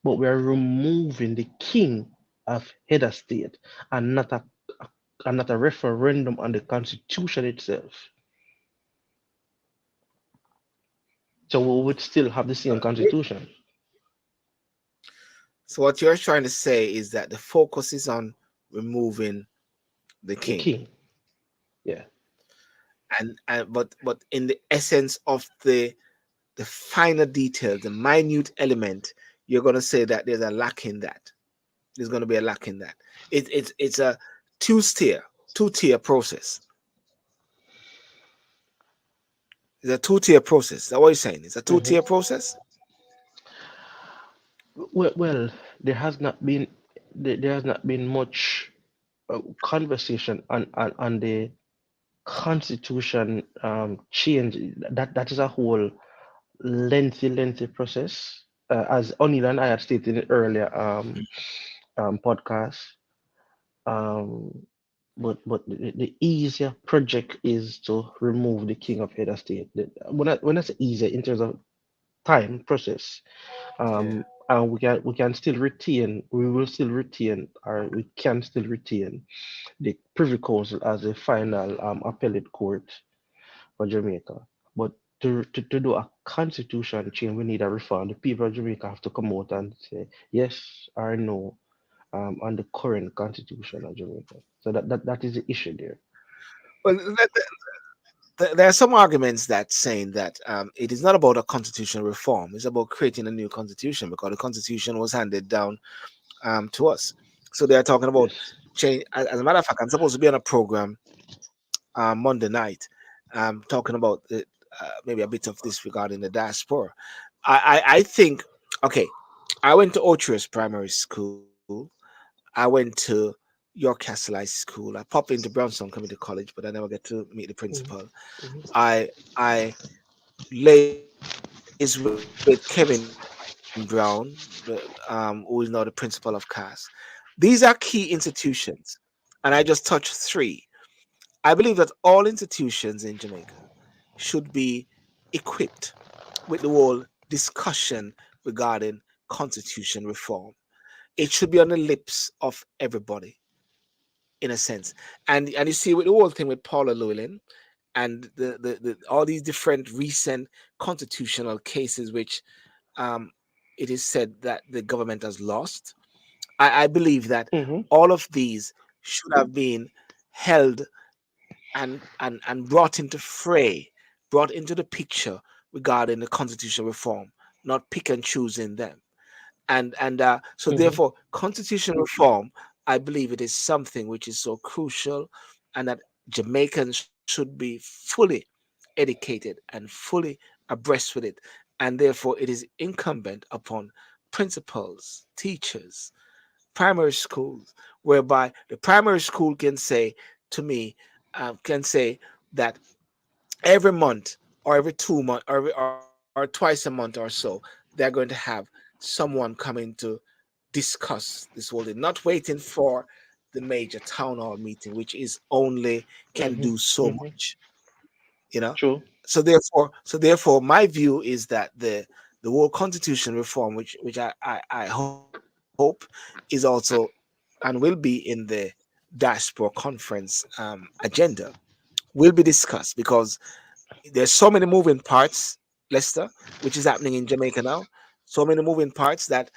but we are removing the king of head of state, and not a referendum on the constitution itself. So we would still have the same constitution. So what you're trying to say is that the focus is on removing the The king, king. Yeah. but in the essence of the finer detail, the minute element, you're going to say that there's a lack in that. There's going to be a lack in that. It's a two-tier two-tier process. It's a two-tier process. Is that what you're saying? It's a Hmm. two-tier process. Well, there has not been there has not been much conversation on the constitution change. That is a whole lengthy process. As Onil and I had stated in earlier podcast. Um, but the easier project is to remove the king of head of state. When I say easier in terms of time process, Yeah. and we can still retain, we will still retain, or we can still retain the Privy Council as a final appellate court for Jamaica. But to do a constitution change, we need a reform. The people of Jamaica have to come out and say yes or no on the current constitution of Jamaica. So that is the issue there. Well, there are some arguments that saying that it is not about a constitutional reform. It's about creating a new constitution because the constitution was handed down to us. So they are talking about Yes. change. As a matter of fact, I'm supposed to be on a program Monday night, talking about maybe a bit of this regarding the diaspora. I think okay. I went to Orchard's Primary School. I went to York Castle High School. I popped into Brownstone Community College, but I never get to meet the Mhm, principal. mhm, I liaised with Kevin Brown, who is now the principal of Cass. These are key institutions, and I just touched three. I believe that all institutions in Jamaica should be equipped with the whole discussion regarding constitution reform. It should be on the lips of everybody, in a sense. And you see with the whole thing with Paula Llewellyn and the all these different recent constitutional cases which um, it is said that the government has lost. I believe that mhm, all of these should have been held and brought into fray, brought into the picture regarding the constitutional reform, not pick and choosing them. And so mhm, therefore constitutional reform, I believe it is something which is so crucial, and that Jamaicans should be fully educated and fully abreast with it, and therefore it is incumbent upon principals, teachers, primary schools, whereby the primary school can say to me, can say that every month or every 2 months or twice a month or so, they're going to have someone coming to discuss this whole thing, not waiting for the major town hall meeting, which is only can mhm, do so mhm. much, you know. True. So therefore my view is that the whole constitution reform, which I hope is also and will be in the diaspora conference agenda, will be discussed, because there's so many moving parts, Lester, which is happening in Jamaica now. So many moving parts that,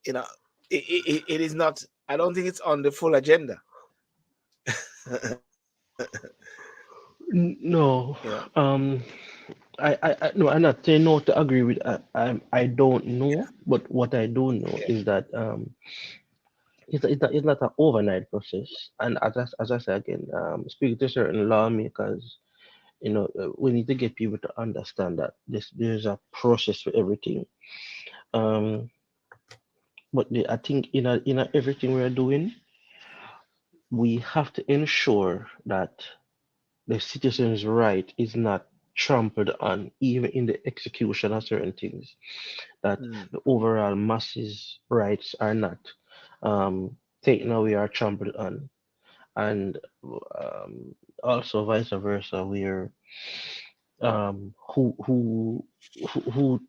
you know, it is not. I don't think it's on the full agenda. You know. No. Um, no, I'm not saying no to agree with. I don't Yeah. know, but what I do know Yeah. is that it's not an overnight process. And as I say again, speaking to certain lawmakers, we need to get people to understand that there's a process for everything. Um, but I think in everything we're doing, we have to ensure that the citizens' right is not trampled on, even in the execution of certain things, that Mm, the overall masses' rights are not taken away or trampled on. And also vice versa, where um, who who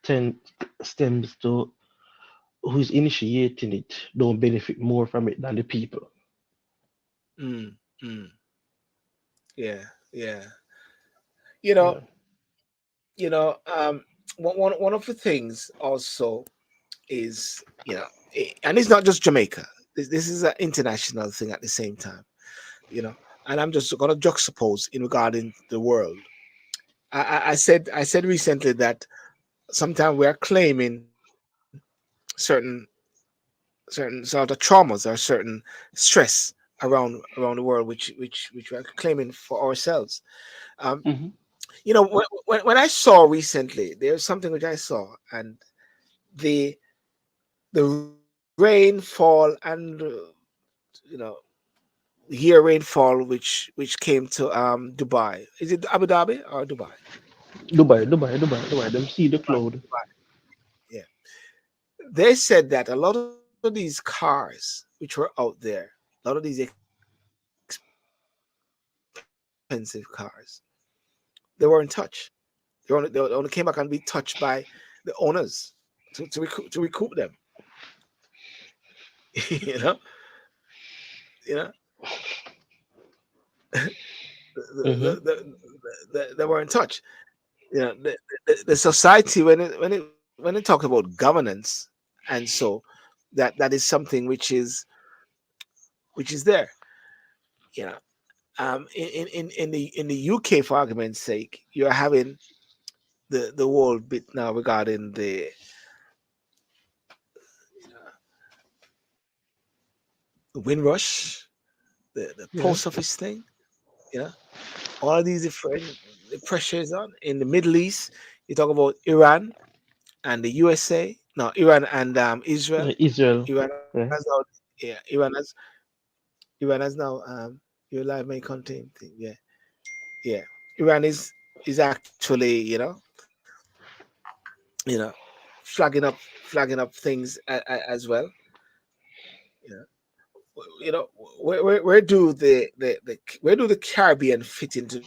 tend stems to who's initiating it don't benefit more from it than the people. mm, mm. Yeah. Yeah. You know. Yeah. One of the things also is, and it's not just Jamaica. This is an international thing at the same time. You know, and I'm just gonna juxtapose in regarding the world. I said recently that sometimes we are claiming certain sort of traumas or certain stress around the world, which we are claiming for ourselves. Um, Hmm. when I saw recently, there's something which I saw, and the the rainfall and you know year rainfall which came to Dubai. Is it Abu Dhabi or Dubai? Dubai. Them see the Dubai, cloud. Dubai. Yeah. They said that a lot of these cars which were out there, a lot of these expensive cars, they weren't touched. They only came back and be touched by the owners to recoup them. you know, you know, Hmm. they weren't touched. The society, when it talks about governance, and so that is something which is there. You know, in the UK, for argument's sake, you're having the whole bit now regarding the Windrush, the Yeah. post office thing. You know, all of these different the pressures on in the Middle East. You talk about Iran and the USA. No, Iran and Israel. Israel. Iran has now, Yeah. yeah, Iran has now your live may contain thing. Yeah, yeah. Iran is actually, you know, flagging up things as well. You know, you know, where do where do the Caribbean fit into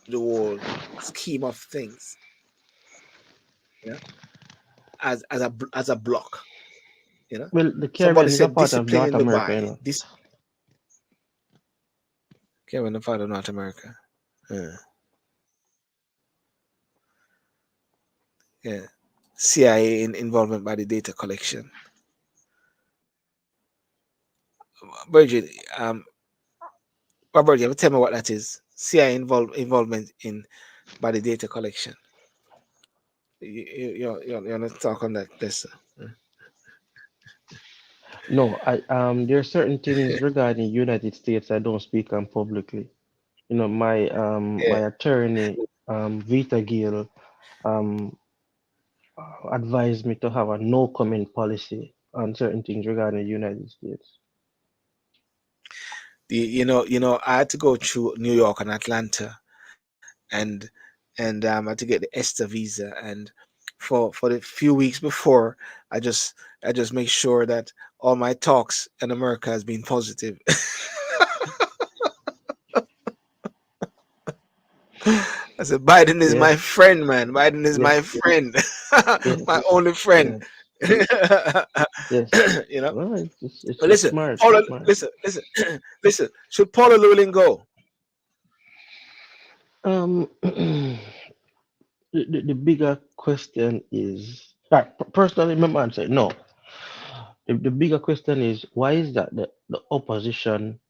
the whole scheme of things? You know, as a block. You know, Well, the somebody Caribbean is a said part of discipline North in America, you Dubai. know. This Caribbean, the part of North America. Yeah, yeah. CIA involvement by the data collection. Bridget, Robert, you ever tell me what that is? CIA involvement in by the data collection. You want to talk on that? This. No, there are certain things regarding United States I don't speak on publicly. You know, my Yeah. attorney, Vita Gill, um advised me to have a no comment policy on certain things regarding the United States. I had to go through New York and Atlanta, and I had to get the ESTA visa, and for the few weeks before, I just make sure that all my talks in America has been positive. I said, Biden is my Yes, friend, man. Biden is yes, my friend, yes, my only friend. yes, you yes. know. Well, But it's listen, smart, Paula, it's smart. listen, listen. Should Paula Llewellyn go? The, the bigger question is, right, personally, my answer, no. The bigger question is, why is that the opposition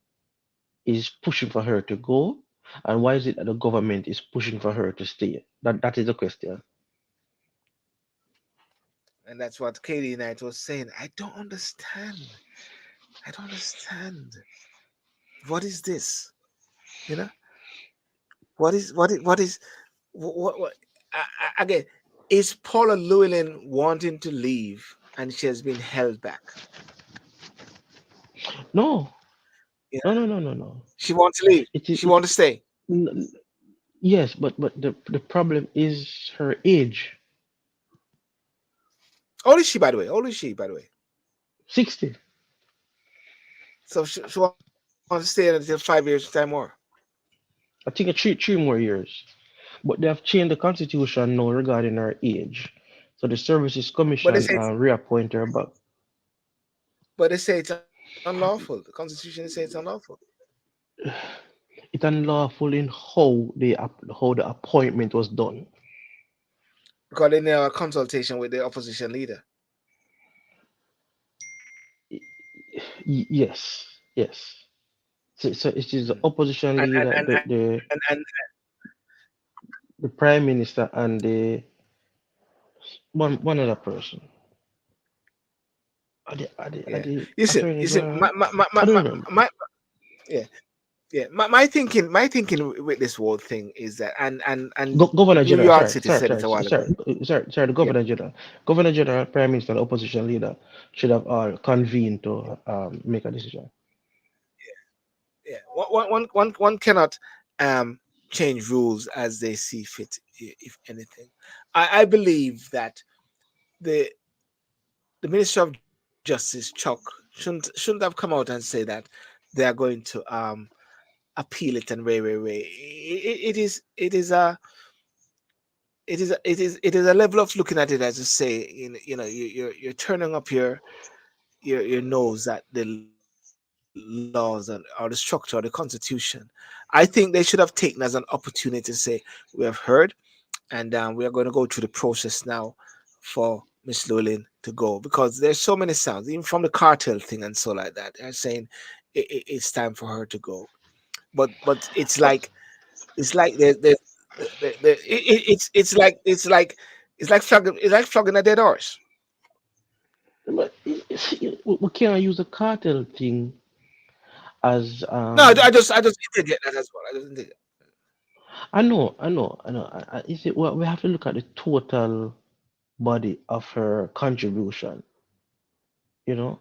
is pushing for her to go, and why is it that the government is pushing for her to stay? That is the question. And that's what Katie Knight was saying. I don't understand. I don't understand. What is this? You know, what is what again? Is Paula Llewellyn wanting to leave and she has been held back? No, Yeah, no, no, no, no, no. she wants to leave. It is She wants to stay. n- yes, but the problem is her age, How old is she, by the way? How old is she, by the way? 60. So she wants to stay until 5 years time more. I think three more years. But they have changed the constitution now regarding her age. So the Services But they Commission say it's, reappoint her back. but they say it's unlawful. The Constitution says it's unlawful It's unlawful in how the appointment was done. because they need a consultation with the opposition leader. Yes, yes. So it is the Mm. opposition And leader, the prime minister, and the one other person. Are yeah. the You attorney see, general? I don't remember. yeah, yeah. My thinking with this whole thing is that, and Governor New General, York City said it a while ago. sorry, the Yeah, Governor General, Prime Minister, and opposition leader should have all convened to make a decision. yeah. One cannot um change rules as they see fit, if anything. I believe that the the Minister of Justice, Chuck, shouldn't have come out and say that they are going to appeal it and way. It is a level of looking at it as to say, you're turning up your nose at the laws or the structure of the Constitution. I think they should have taken as an opportunity to say, we have heard, and we are going to go through the process now for Miss Llewellyn to go, because there's so many sounds, even from the cartel thing and so like that. They're saying it's time for her to go, but it's like it's like flogging a dead horse. But we can't use a cartel thing as No, I just didn't get that as well. I just didn't get I know. You see, we have to look at the total body of her contribution. You know,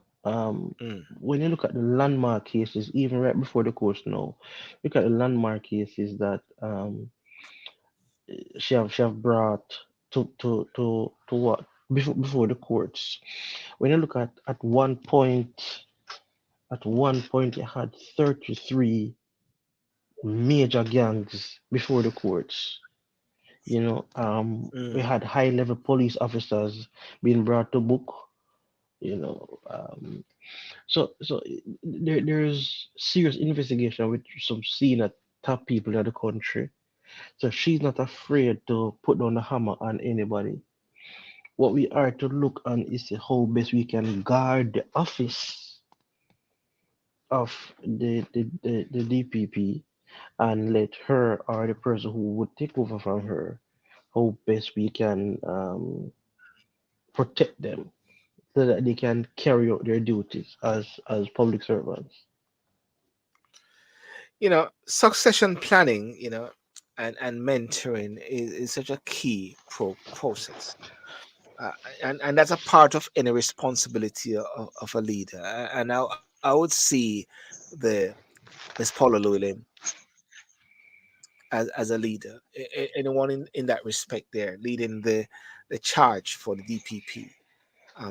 when you look at the landmark cases, even right before the courts now, look at the landmark cases that she have brought to what before the courts. When you look at one point you had 33 major gangs before the courts. We had high level police officers being brought to book. You know, so there's serious investigation with some senior top people in the country. So she's not afraid to put down the hammer on anybody. What we are to look on is how best we can guard the office of the DPP and let her or the person who would take over from her, how best we can protect them so that they can carry out their duties as public servants. Succession planning, and mentoring is such a key process. uh, and that's a part of any responsibility of a leader. And I would see the Miss Paula Llewellyn as a leader, anyone in that respect there, leading the charge for the DPP,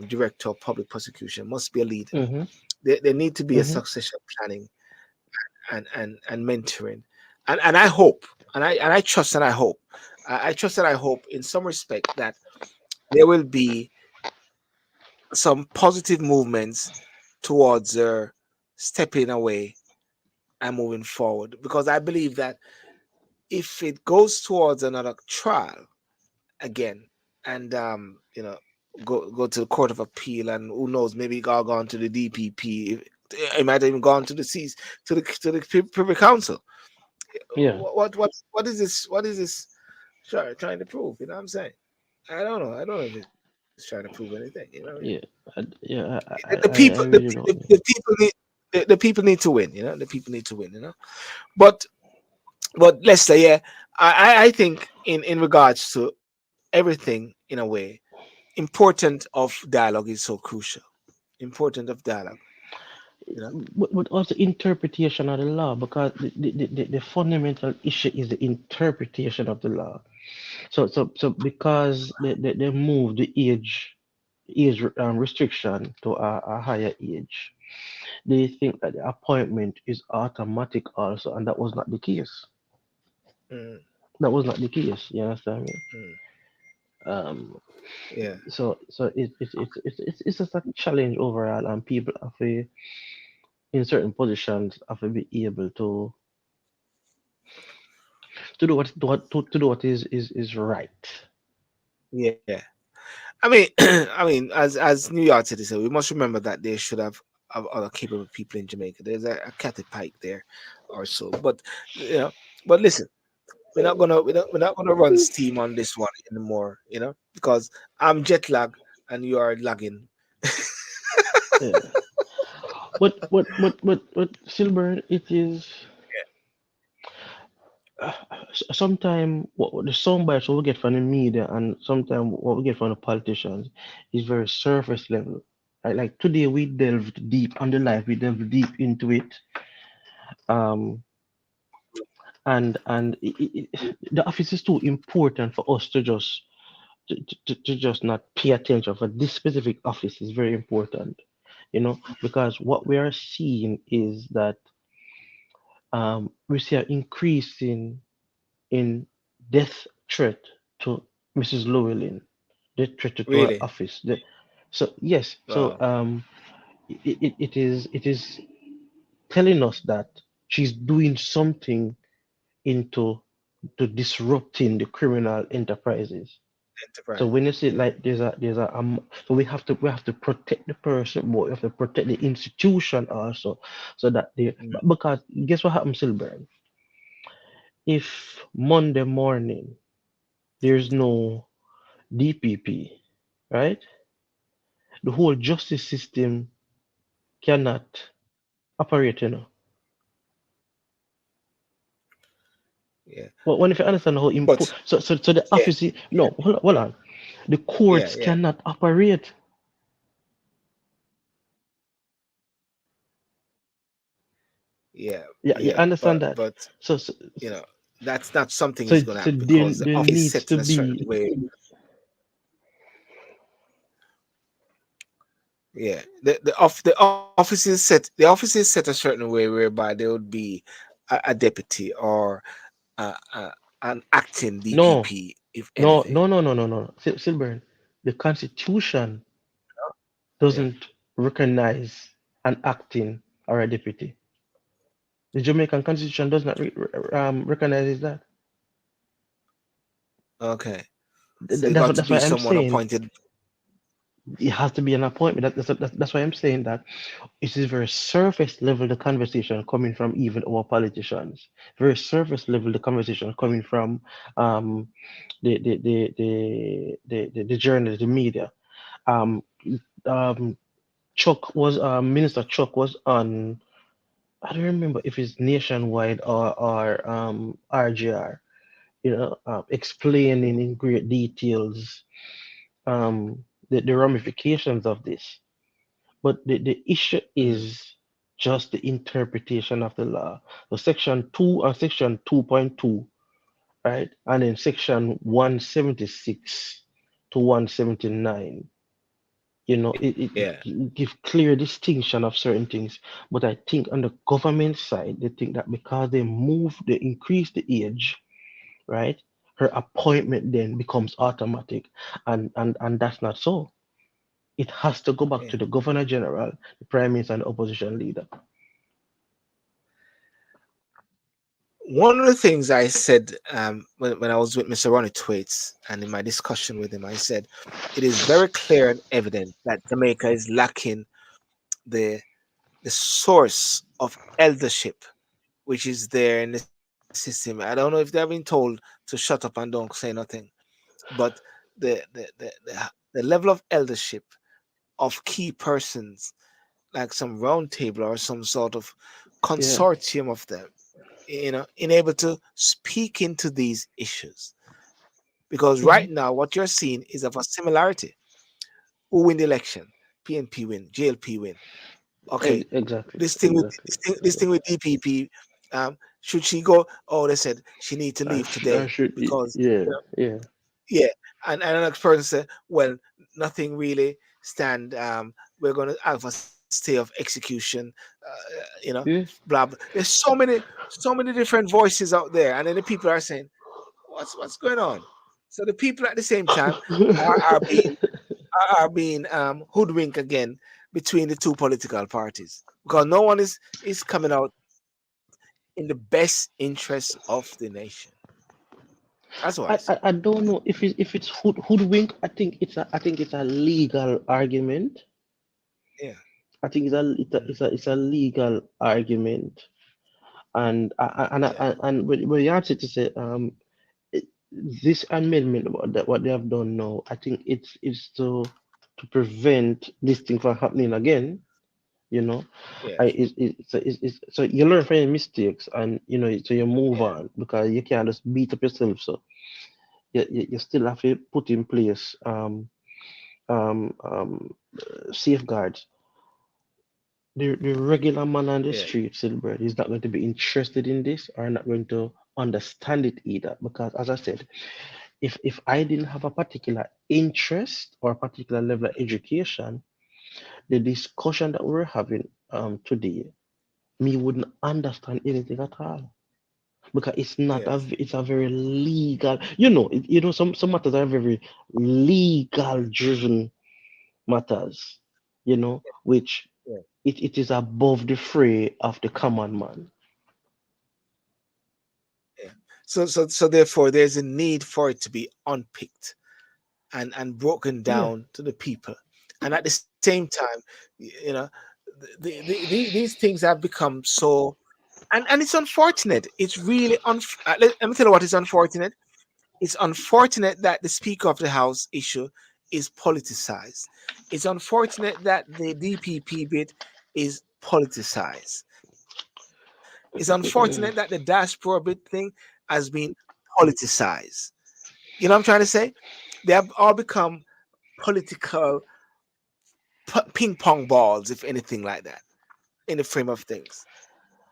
Director of Public Prosecution, must be a leader. Mm-hmm. There need to be a Mm-hmm. succession planning and mentoring, and I hope, and I trust and I hope, I trust and I hope in some respect that there will be some positive movements towards stepping away and moving forward, because I believe that if it goes towards another trial again, and go to the court of appeal, and who knows, maybe it got gone to the DPP, it might have even gone to the C's, to the Privy Council. Yeah, What is this trying to prove? You know what I'm saying? I don't know if it's trying to prove anything. You know what I mean? yeah, yeah. The I, people I, I the, really the, don't the know. people need the people need to win. The people need to win. But let's say, yeah, I think in regards to everything, in a way, important of dialogue is so crucial. Important of dialogue. You know. But also interpretation of the law, because the fundamental issue is the interpretation of the law. So because they moved the age restriction to a higher age, they think that the appointment is automatic also, and that was not the case. Mm, That was not the case. You understand me? mm, Um, yeah. so it's just a challenge overall, and people have to, in certain positions, have to be able to do what is right. Yeah. I mean, I mean, as New York citizens, we must remember that they should have other capable people in Jamaica. There's a Cathy Pike there, or so. But you know, but listen, we're not gonna run steam on this one anymore. Because I'm jet lag and you are lagging. Yeah. But Silver, it is sometimes what the sound bites what we get from the media and sometimes what we get from the politicians is very surface level. Like today we delved deep on the life, we delved deep into it. Um, and the office is too important for us to just not pay attention. For this specific office is very important, because what we are seeing is that we see an increase in death threat to Mrs. Llewellyn, death threat to her Really? office. So yes, so Wow. it is telling us that she's doing something into to disrupting the criminal enterprises. So Enterprise. when you see Mm, like so we have to protect the person, but we have to protect the institution also, so that mm, because guess what happens, Silver? If Monday morning there's no DPP, right? The whole justice system cannot operate, yeah. But when if you understand how But important, so the yeah, office, no, hold on. The yeah, courts yeah, cannot operate. yeah, Yeah, you yeah. understand that? But So, so, you know, that's not something so, is going to so happen there, because the there office is needs set to in a certain be, way. Yeah, the office is set a certain way whereby there would be a deputy or uh, an acting no, DPP, if no, anything. no, no, no, no, no. Silburn, the Constitution Yeah. doesn't recognize an acting or a deputy. The Jamaican Constitution does not recognize that. Okay. So it got to That's be why I'm someone saying appointed. it has to be an appointment. That's why I'm saying that it is very surface level the conversation coming from even our politicians. Very surface level the conversation coming from um the journalists, the media. Um um Chuck was Minister Chuck was on, I don't remember if it's nationwide or RGR, explaining in great details the ramifications of this. But the issue Mhm. is just the interpretation of the law. So section 2 and section 2.2, right? And then section 176 to 179. Yeah. It give clear distinction of certain things. But I think on the government side, they think that because they increase the age, right? Her appointment then becomes automatic. And that's not so. It has to go back Yeah. to the Governor General, the Prime Minister, and the opposition leader. One of the things I said when I was with Mr. Ronnie Twaits and in my discussion with him, I said it is very clear and evident that Jamaica is lacking the the source of eldership which is there in the system. I don't know if they've been told to shut up and don't say nothing, but the level of eldership of key persons, like some round table or some sort of Yeah. consortium of them, in able to speak into these issues. Because Hmm. right now, what you're seeing is of a similarity. Who win the election? PNP win, JLP win. Okay, Exactly. this thing with Exactly. this thing with DPP, should she go? Oh, they said she need to leave I today should. because Yeah. Yeah. yeah, and the next person said, well, nothing really stand. We're going to have a stay of execution. Yeah. Blah blah. There's so many different voices out there, and then the people are saying, what's going on? So the people at the same time are being hoodwinked again between the two political parties because no one is coming out in the best interests of the nation. That's what I see. I don't know if it's hoodwink. I think it's a legal argument. Yeah, I think mm, it's a legal argument. yeah, And when you answer to say it- this amendment, what they have done now, I think it's to prevent this thing from happening again. You know, yeah, so you learn from your mistakes, and so you move yeah, on, because you can't just beat up yourself. So you still have to put in place safeguards. The regular man on the yeah, street, Silbert, is not going to be interested in this, or not going to understand it either. Because, as I said, if I didn't have a particular interest or a particular level of education, the discussion that we're having today, me wouldn't understand anything at all. Because yeah, it's a very legal, some matters are very legal driven matters, which yeah, it is above the fray of the common man. yeah. So therefore, there's a need for it to be unpicked and broken Yeah. down to the people, and at the same time, these things have become so, and it's unfortunate. It's really let me tell you what is unfortunate. It's unfortunate that the Speaker of the House issue is politicized. It's unfortunate that the DPP bit is politicized. It's unfortunate that the diaspora bit thing has been politicized. You know what I'm trying to say? They have all become political ping pong balls, if anything like that, in the frame of things.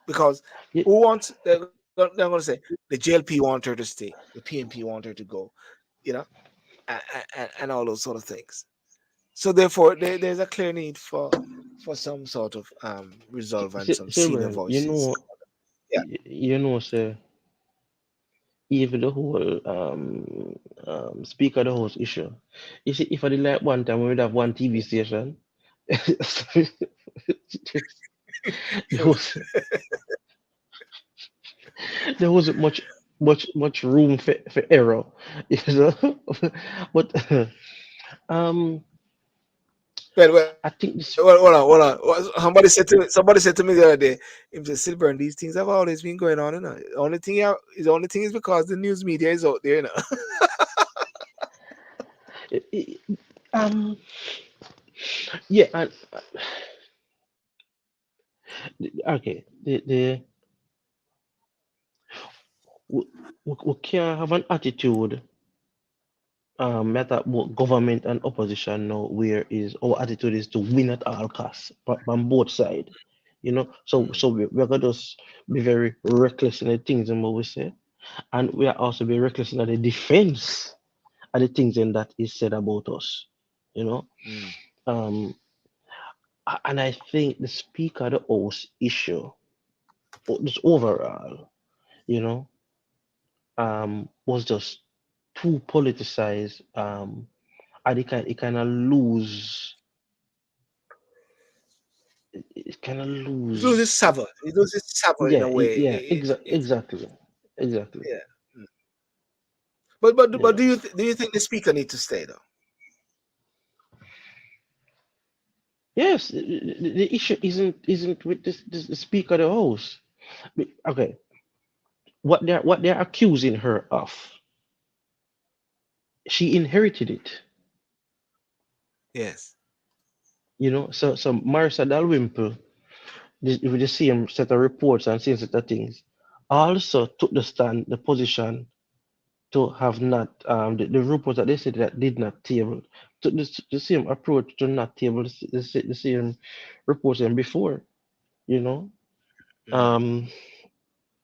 Because Yeah, who wants? They're going to say the JLP want her to stay, the PNP want her to go, you know, and all those sort of things. So therefore, there's a clear need for some sort of resolve and some senior Silver, voices. Yeah. sir, even the whole speaker the host issue. You see, if I did like one time we would have one TV station, there was there wasn't much room for error, you know. But um, I think this. Hold on, hold on. Somebody said to me the other day, "If the silver and these things have always been going on, you know. The only thing is because the news media is out there, you know." i- i- Um, yeah, and okay, we can't have an attitude matter both government and opposition now, where is our attitude is to win at all costs from both sides. You know, so we're gonna just be very reckless in the things and what we say, and we are also be reckless in the defense of the things and that is said about us. You know, Mm. um, and I think the speaker of the house issue, just overall, you know, was just too politicized. And it kind of lose it kind of It loses lose. savor. It loses savor in Yeah, a way. It exactly, exactly. yeah. Mm. But Yeah. do you think the speaker need to stay though? Yes, the issue isn't with this the speaker of the house. Okay, what they're accusing her of, she inherited it. Yes. You know, so Marissa Dalrymple, with the same set of reports and same set of things, also took the position to have not the reports that they said that did not table to the same approach to not table the same reports than before, you know. Mm. um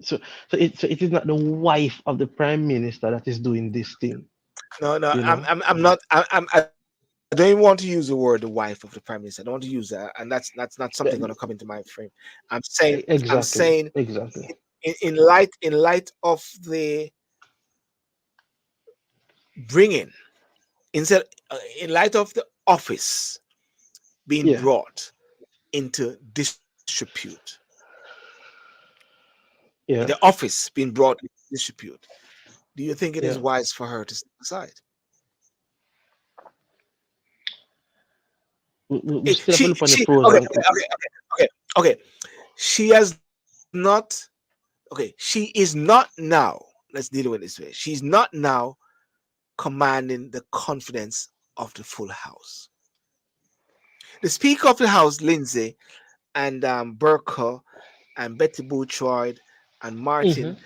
so so it is not the wife of the prime minister that is doing this thing, No, no, you know. I'm not. I don't even want to use the word the wife of the prime minister. I don't want to use that, and that's not something going to come into That- my frame. I'm saying exactly. in light of the bringing instead in light of the office being Yeah, brought into disrepute, the yeah. office being brought into disrepute. Do you think it is Yeah, wise for her to step aside? we still have to look on the She pros and okay. She has not she is not now. Let's deal with it this way. She's not now commanding the confidence of the full house. The Speaker of the House, Lindsay, and Burke and Betty Bouchard and hmm Martin,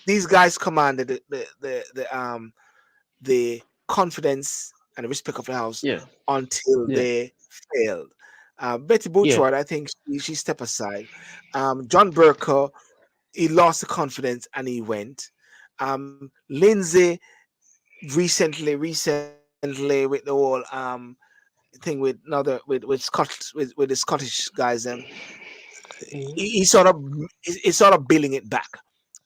these guys commanded the confidence and the respect of the house yeah, until yeah, they failed. Betty yeah. Bouchard, I think she stepped aside. John Burke, he lost the confidence and he went. Lindsay recently with the whole thing with another with the Scottish guys, Hmm. he sort of he's sort of billing it back,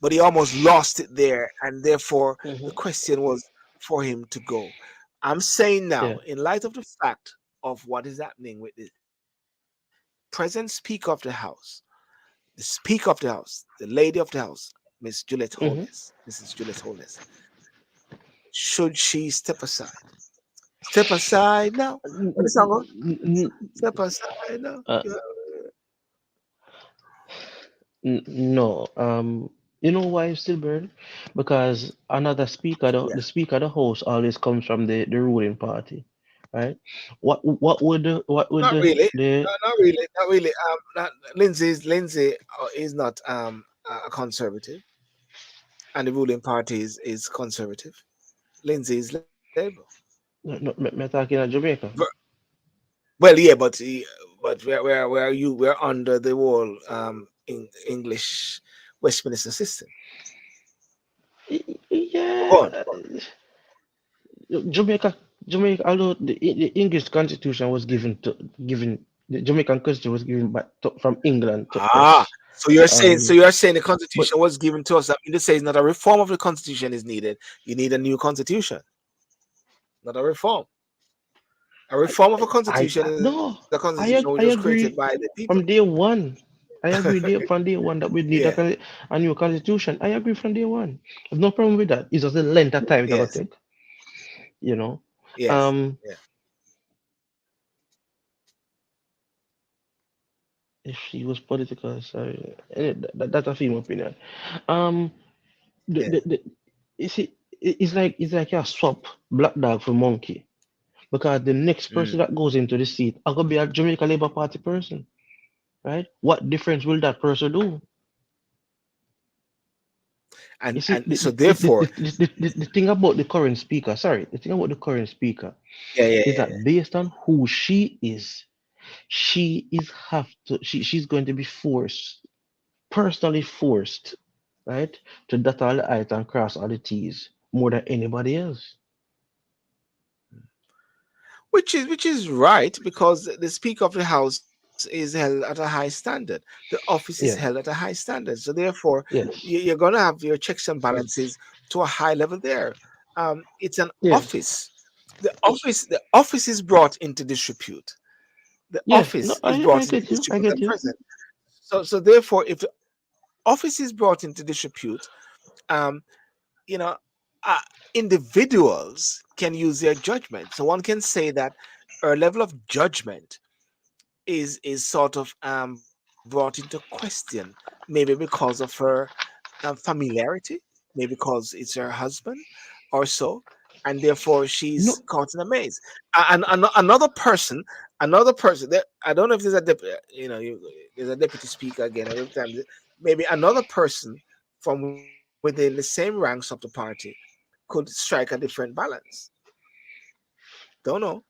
but he almost lost it there, and therefore the Hmm. question was for him to go. I'm saying now, Yeah. in light of the fact of what is happening with the present Speaker of the House, the Speaker of the House, the Lady of the House, Hmm. Mrs. Juliet Holness, should she step aside? Step aside now. What the song? Step aside now. Uh, Yeah. no. You know why Stillburn? Because another speaker, the Yeah. speaker of the house always comes from the ruling party, right? What would Not really. the Not really. Not really. Not, Lindsay is not a conservative, and the ruling party is conservative. Lindsay is left. No, me talking at Jamaica. Well, yeah, but where are you? We're under the whole English Westminster system. Go on. Yeah, Jamaica, Jamaica. Although the English Constitution was given, the Jamaican Constitution was given from England to Ah, us. so Um, you're saying the but constitution was given to us. That means to say it's not a reform of the constitution is needed. You need a new constitution, not a reform. A reform of a constitution is a no, constitution which was I created by the agree people. from day one. I agree there from day one that we need Yeah. a new constitution. I agree from day one. There's no problem with that. It's just the length of time it's gonna Yes. take. You know. Yes. Um, Yeah. if she was political, sorry, that's a female opinion. Um, Yeah. the you see, it's like you swap black dog for monkey because the next person Mm. that goes into the seat are gonna be a Jamaica Labour Party person, right? What difference will that person do? You see, And so therefore, the thing about the current speaker, sorry, the thing about the current speaker yeah, yeah, is yeah. that based on who she is have to she's going to be forced, personally forced, right, to dot all the I's and cross all the T's more than anybody else. Which is right because the Speaker of the House is held at a high standard. The office is held at Yeah, a high standard. So therefore, yes, you're going to have your checks and balances to a high level there. It's an yes, office. The office is brought into disrepute. The yeah. No, office is brought I into get you. I disrepute get at you. present. So therefore, if the office is brought into disrepute, um, you know, uh, individuals can use their judgment. So one can say that her level of judgment is sort of brought into question, maybe because of her familiarity, maybe because it's her husband or so, and therefore she's No, caught in a maze. Another person. I don't know if there's there's a deputy speaker again every time. Maybe another person from within the same ranks of the party could strike a different balance. Don't know.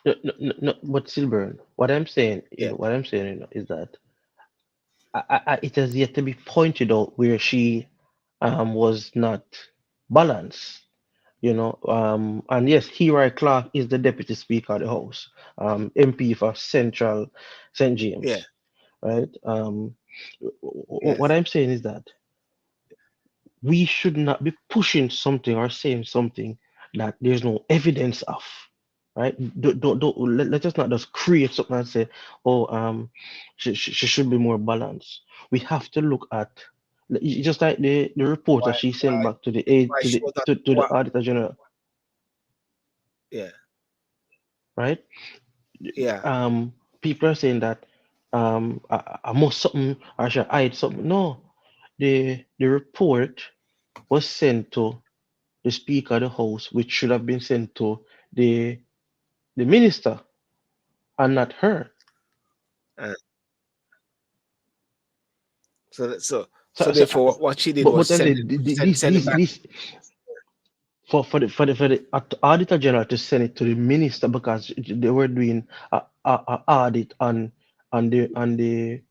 no. But Silburn, what I'm saying, Yeah, what I'm saying, is that it has yet to be pointed out where she was not balanced. And yes, Hero Clark is the Deputy Speaker of the House, MP for Central St. yeah, James, right? What yes. I'm saying is that we should not be pushing something or saying something that there's no evidence of, right? Let us not just create something and say, oh, she should be more balanced. We have to look at just like the report Why that she why sent back to the aid why she was not to why, the Auditor General, yeah, right? yeah. People are saying that I must something or should I hide something. No, the report was sent to the Speaker of the House, which should have been sent to the the minister and not her. Uh, so So therefore what she did but was I'm send saying it send it back. this for the Auditor General to send it to the minister because they were doing a audit on the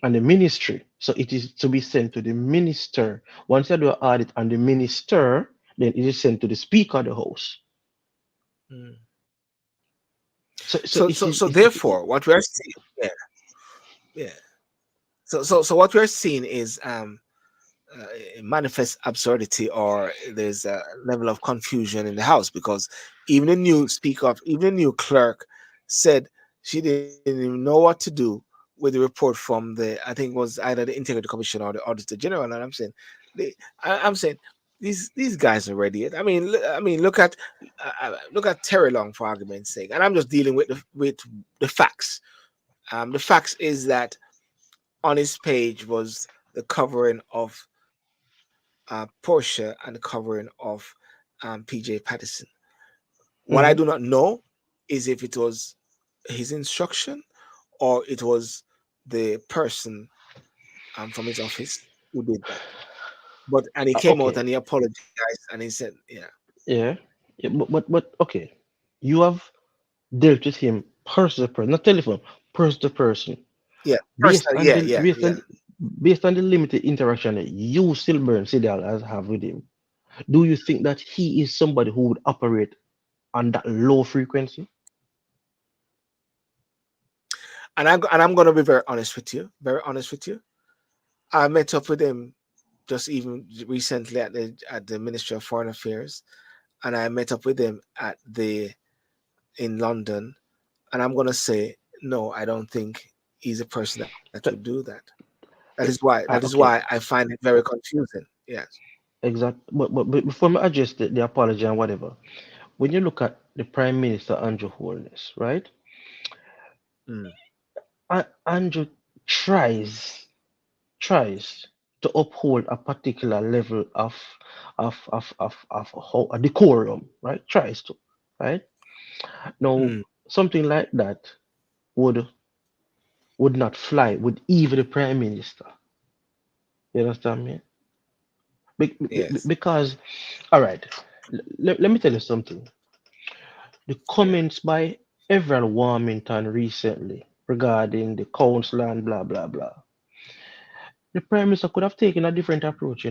ministry. So it is to be sent to the minister. Once you do an audit on the minister, then it is sent to the Speaker of the House. Mm. So So therefore what we are seeing, yeah, yeah. So what we are seeing is manifest absurdity, or there's a level of confusion in the house because even the new clerk said she didn't even know what to do with the report from the, I think it was either the Integrity Commission or the Auditor General. And I'm saying, I'm saying these guys are idiot. Look at Terry Long, for argument's sake, and I'm just dealing with the facts. The facts is that on his page was the covering of Porsche and the covering of PJ Patterson. What I do mhm. not know is if it was his instruction or it was the person from his office who did that. But and he came out Okay, and he apologized and he said, yeah, yeah. Yeah, but okay, you have dealt with him person to person, not telephone, person to person, Yeah, based personally, on yeah, the yeah, based yeah. on based on the limited interaction that you, Silburn Siddal, has have with him. Do you think that he is somebody who would operate on that low frequency? And I'm gonna be very honest with you, very honest with you. I met up with him just even recently at the Ministry of Foreign Affairs, and I met up with him at the in London, and I'm gonna say no, I don't think he's a person that would do That- that. That is why I Okay, find it very confusing. Yes. exact. But before I address the apology and whatever, when you look at the Prime Minister Andrew Holness, right? Mm, Andrew tries to uphold a particular level of how a decorum, right? Tries to, right? Now, mm, something like that would would not fly with even the prime minister. You understand me? yes. Because, all right, let me tell you something. The Yeah. comments by Everald Warmington recently regarding the council and blah blah blah. The prime minister could have taken a different approach,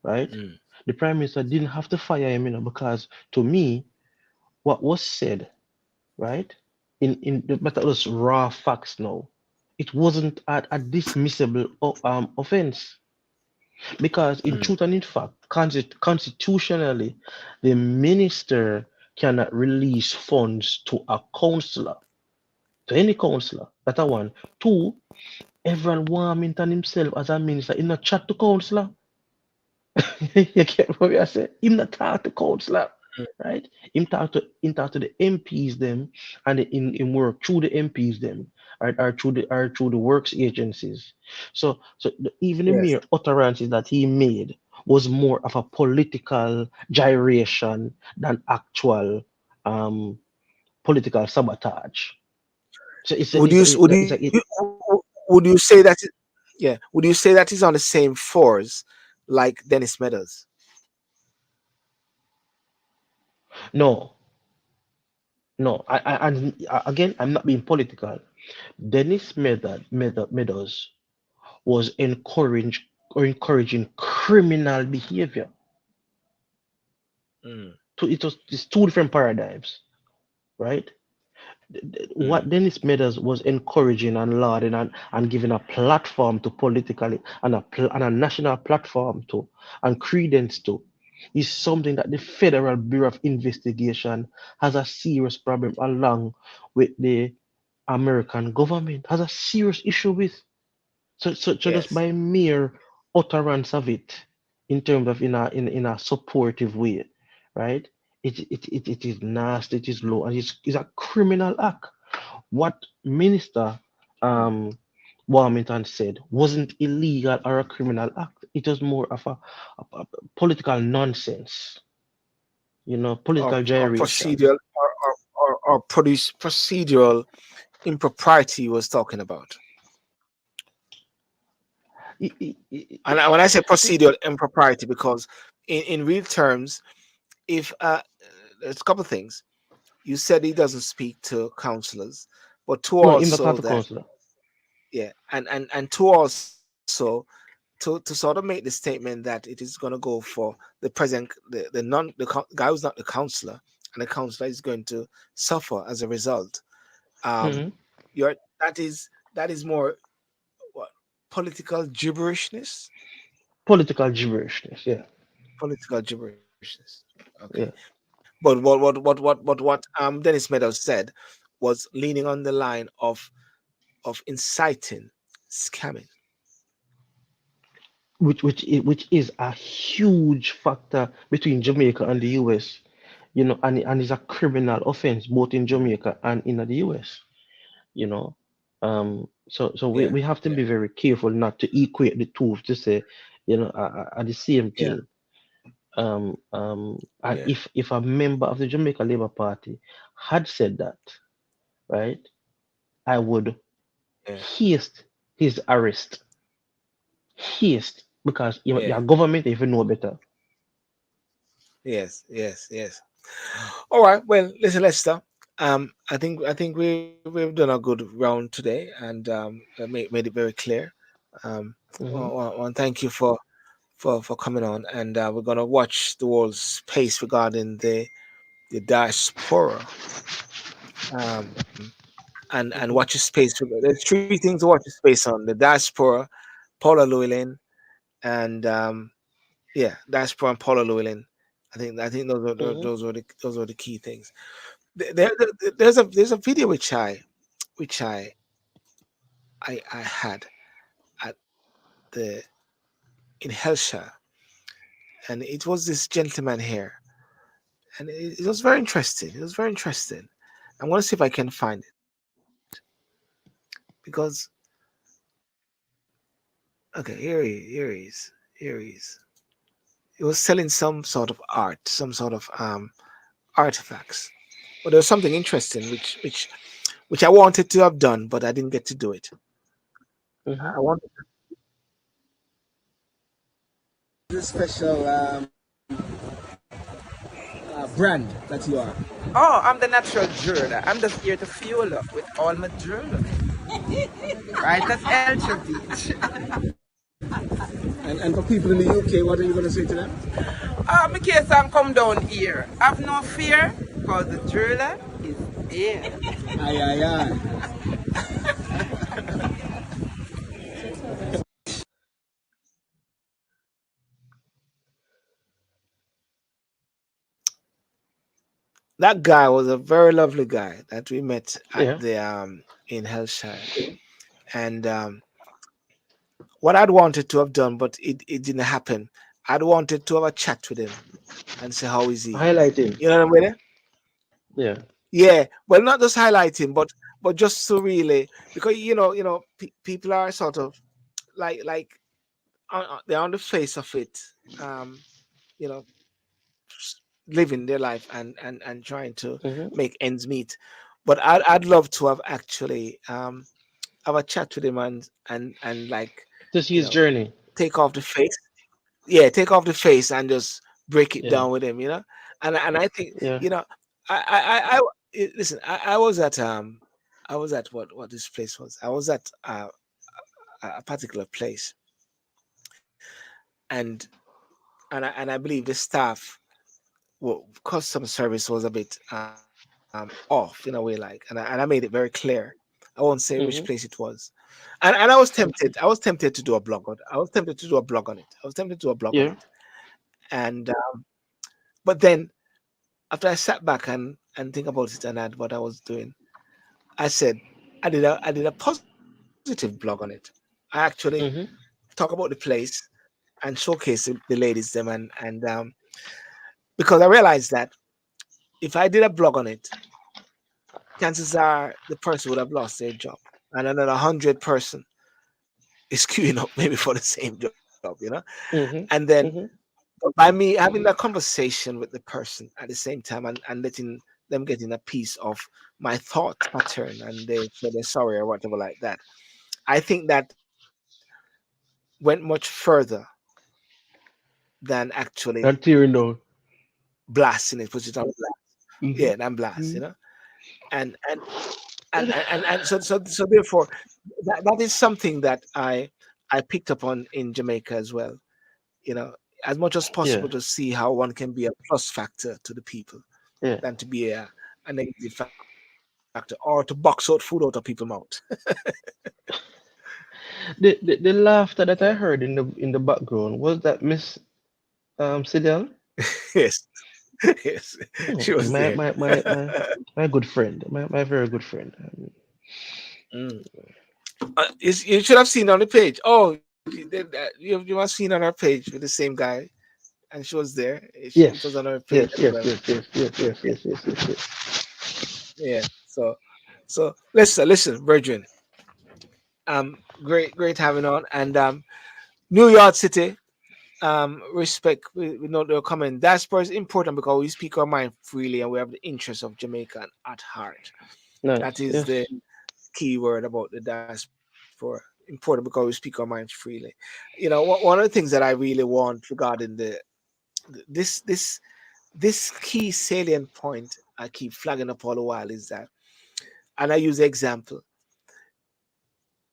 right? Mm, The prime minister didn't have to fire him, because to me, what was said, right, in the matter was raw facts now. It wasn't a dismissible offense, because in mm, truth and in fact, constitutionally, the minister cannot release funds to a councillor, to any councillor. That a one. Two, Everald Warmington himself as a minister, in a chat to councillor. You get what I say? Him not talk to councillor, mm, right? Him talk to the MPs them, and in work through the MPs them, or through the works agencies. Even the yes. mere utterances that he made was more of a political gyration than actual um political sabotage. So it's a, Would it's you a, s- would it's you a, it, would you say that? Yeah. Would you say that he's on the same force like Dennis Meadows? no, no. Again, I'm not being political. Meadows was encouraging criminal behavior. Mm, It's two different paradigms, right? mm, What Dennis Meadows was encouraging and lauding and giving a platform to politically, and a national platform to, and credence to, is something that the Federal Bureau of Investigation has a serious problem along with the American government, has a serious issue with. So just yes. by mere utterance of it, in terms of in a supportive way, right? It is nasty, it is low, and it's a criminal act. What Minister Mm. um Warmington said wasn't illegal or a criminal act. It was more of a political nonsense, or political or gyration. procedural or produce procedural impropriety he was talking about. I- I- I- And when I say procedural impropriety, because in real terms, if there's a couple of things you said, he doesn't speak to counselors, but two no, him not talk also to that, councillor. yeah, and two also to sort of make the statement that it is going to go for the present, the non the guy who's not the counselor, and the counselor is going to suffer as a result. um Hmm. you're that is more what, political gibberishness. Political gibberishness. Yeah, Political gibberishness. Okay. yeah. But what Dennis Meadows said was leaning on the line of inciting scamming. Which is a huge factor between Jamaica and the US, and it's a criminal offense both in Mm. Jamaica and in the US, you know. So we, Yeah, we have to yeah, be very careful not to equate the two to say, are the same yeah, thing. And yeah, if a member of the Jamaica Labour Party had said that, right, I would yeah, haste his arrest, haste, because yeah, your government even know better. Yes. All right. Well, listen, Lester. I think we've done a good round today, and made it very clear. Mm-hmm. Thank you for coming on, and we're gonna watch the world's space regarding the diaspora, um, and watch a Mm-hmm. space. There's three things to watch a space on: the diaspora, Paula Llewellyn, and diaspora and Paula Llewellyn. I think Mm-hmm. those are the key things. There's a video which I had at the in Helsha, and it was this gentleman here, and it was very interesting. It was very interesting. I'm gonna see if I can find it because okay, here he is. He was selling some sort of art, some sort of artifacts. But there was something interesting which I wanted to have done, but I didn't get to do it. Mm-hmm. I wanted. This special brand that you are. Oh, I'm the natural jeweler. I'm just here to fuel up with all my jewelry. Right at Elcher Beach. And for people in the UK, what are you going to say to them? In case I'm come down here, have no fear, because the jeweler is here. Aye, aye, aye. That guy was a very lovely guy that we met at Yeah. the in Hellshire, and what I'd wanted to have done, but it didn't happen. I'd wanted to have a chat with him and say how is he. Highlighting. You know what I mean? Yeah. Yeah, well, not just highlighting, but just to really, because people are sort of like they're on the face of it, um, you know, living their life and trying to Mm-hmm. make ends meet. But I'd love to have actually have a chat with him and like To see you his know journey. take off the face. Yeah, take off the face and just break it Yeah. down with him. And I think Yeah. listen. I was at what this place was. I was at a particular place, and and I believe the staff, well, customer service was a bit off in a way, like, and I made it very clear. I won't say which place it Mm-hmm. was, and I was tempted. I was tempted to do a blog on. I was tempted to do a blog on it. I was tempted to do a blog on Yeah. it, and but then after I sat back and think about it and add what I was doing, I said I did a positive blog on it. I actually Mm-hmm. talk about the place and showcase the ladies them and because I realized that if I did a blog on it, chances are the person would have lost their job, and another 100 person is queuing up maybe for the same job. And then Mm-hmm. Mm-hmm. by me having that conversation with the person at the same time and letting them get in a piece of my thought pattern and they say they're sorry or whatever like that, I think that went much further than actually And tearing down. blasting it, put it on blast. Mm-hmm. Yeah, than blast, Mm-hmm. and so therefore that is something that I picked up on in Jamaica as well. you know as much as Yeah. possible to see how one can be a plus factor to the people Yeah. than to be a negative factor or to box out food out of people's mouth. The laughter that Yeah. I heard in the background was that Miss Sidel. Yes. Yes, Oh, she was my there. my my my my good friend, my very good friend. Mm. You should have seen on the page. Oh, you must have seen on our page with the same guy, and she was there. It was on Yes, our page yes, as yes, well. yes, yes, yes, yes, Yeah, yes, yes, yes, yes. yeah. So listen, Virgin. Great having on, and New York City. Respect. We know they're coming. Diaspora is important because we speak our mind freely, and we have the interests of Jamaica at heart. That Nice. is the Yes. key word about the diaspora. Important because we speak our minds freely. One of the things that I really want regarding this this key salient point I keep flagging up all the while is that, and I use the example,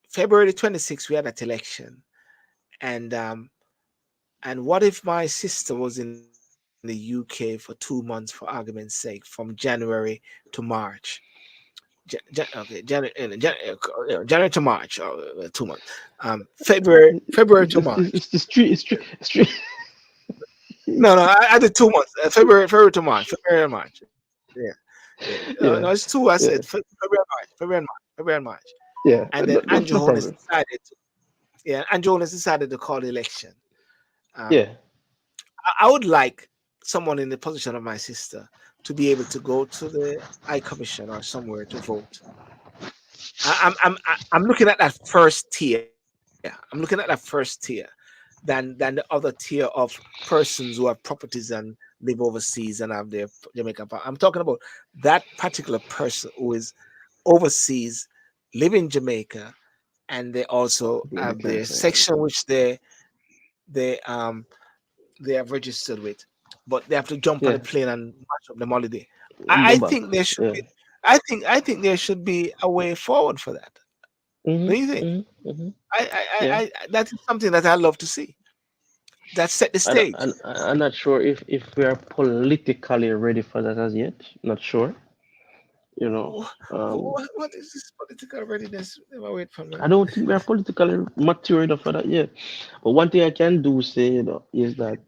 February 26th, we had that election. And what if my sister was in the UK for 2 months, for argument's sake, from January to March? January to March, or 2 months. February to March. It's the street. It's street. No, I did 2 months. February to March. February and March. Yeah. No, it's two. I said Yeah, February and March. yeah. And then That's Andrew no Holness problem. decided. Andrew Holness decided to call the election. Um, Yeah, I would like someone in the position of my sister to be able to go to the High Commission or somewhere to vote. I'm looking at that first tier. I'm looking at that first tier than the other tier of persons who have properties and live overseas and have their Jamaican. I'm talking about that particular person who is overseas, live in Jamaica, and they also have Dominican their side. section which they have registered with, but they have to jump on the Yeah, plane and match up the holiday. I go back. think there should Yeah. be. I think there should be a way forward for that. Do you think? Yeah. That is something that I love to see. That set the stage. I'm not sure if we are politically ready for that as yet. Not sure. You know. Wh- Um, what is this political readiness? Never wait for me. I don't think we are politically mature enough for that yet. But one thing I can do say, is that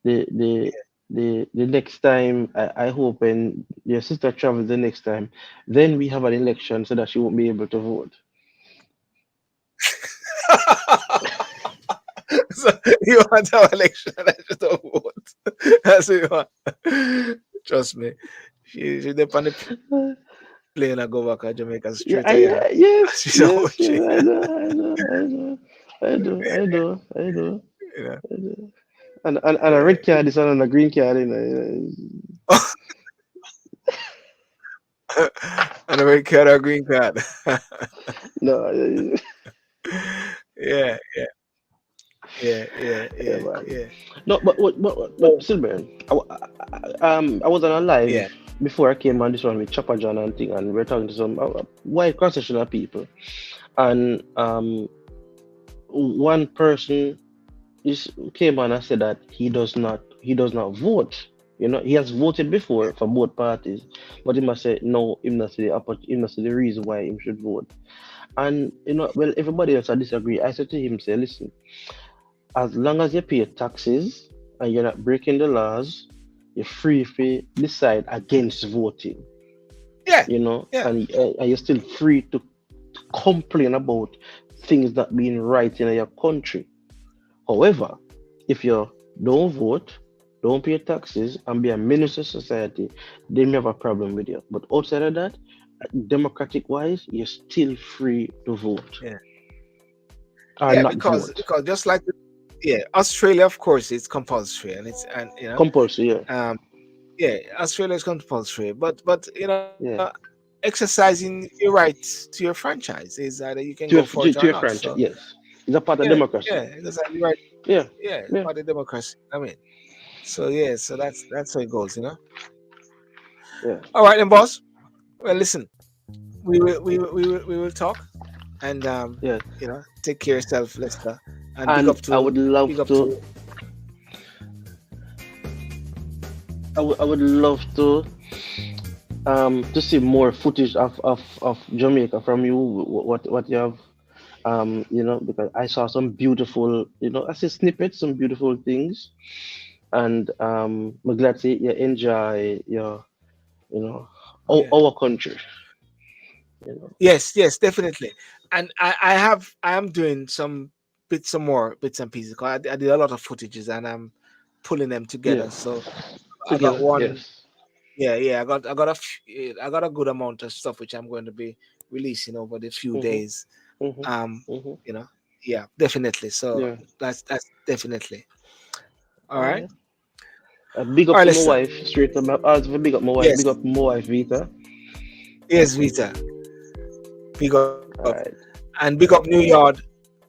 the the the next time I hope when your sister travels the next time, then we have an election so that she won't be able to vote. So you want our election? I just don't vote. That's what you want. Trust me. She dip on the plane and go back to Jamaica straight away. Yeah, She's a OG. yes, I know. You know. I know. And a Yeah. red card is on a green card, you know. And a red card or green card. No, Yeah, yeah, man. yeah. No, but still, man. I was on a live Yeah. before I came on this one with Chopper John and thing, and we are talking to some white cross-sectional people, and one person came on and said that he does not vote. You know, he has voted before for both parties, but he must say no. He must say the reason why he should vote. And well, everybody else I disagree. I said to him, say, listen, as long as you pay taxes and you're not breaking the laws, you're free to decide against voting. Yeah. Yeah. And you're still free to complain about things not being right in your country. However, if you don't vote, don't pay taxes, and be a menace to society, they may have a problem with you. But outside of that, democratic wise, you're still free to vote Yeah. or Yeah, not because vote. just like Australia, of course, it's compulsory, and Compulsory, Australia is compulsory, but yeah. exercising your right to your franchise is either you can go for it or To your not. franchise, So yes. It's a part of yeah, democracy. exactly right. Yeah, Yeah, it's yeah, part of democracy. I mean, so yeah, so that's how it goes. yeah, All right, then, boss. Well, listen, we will talk, and yeah. take care of yourself, Lester, and And I would love big up to, I would love to see more footage of Jamaica from you. What you have, because I saw some beautiful, I see snippets, some beautiful things, and I'm glad to see you enjoy your, you know, yeah. our country. You know, Yes, definitely. And I am doing some more bits and pieces. 'Cause I did a lot of footages and I'm pulling them yeah, together. So I got together, one. yes. Yeah. I got a good amount of stuff which I'm going to be releasing over the few Mhm, days. mhm, Um, mhm. yeah, definitely. So Yeah. that's definitely all All right. right. Big All up right, to my Lester. wife, straight up. Big up my wife. Big Yes, up my wife, Vita. yes, Vita. Big up All right. and big up New Yard.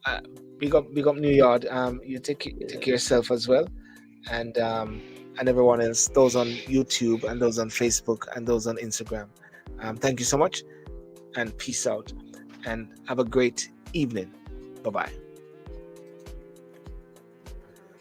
Uh, big up New Yard. You take care of yourself as well, and and everyone else, those on YouTube and those on Facebook and those on Instagram. Thank you so much, and peace out, and have a great evening. Bye-bye.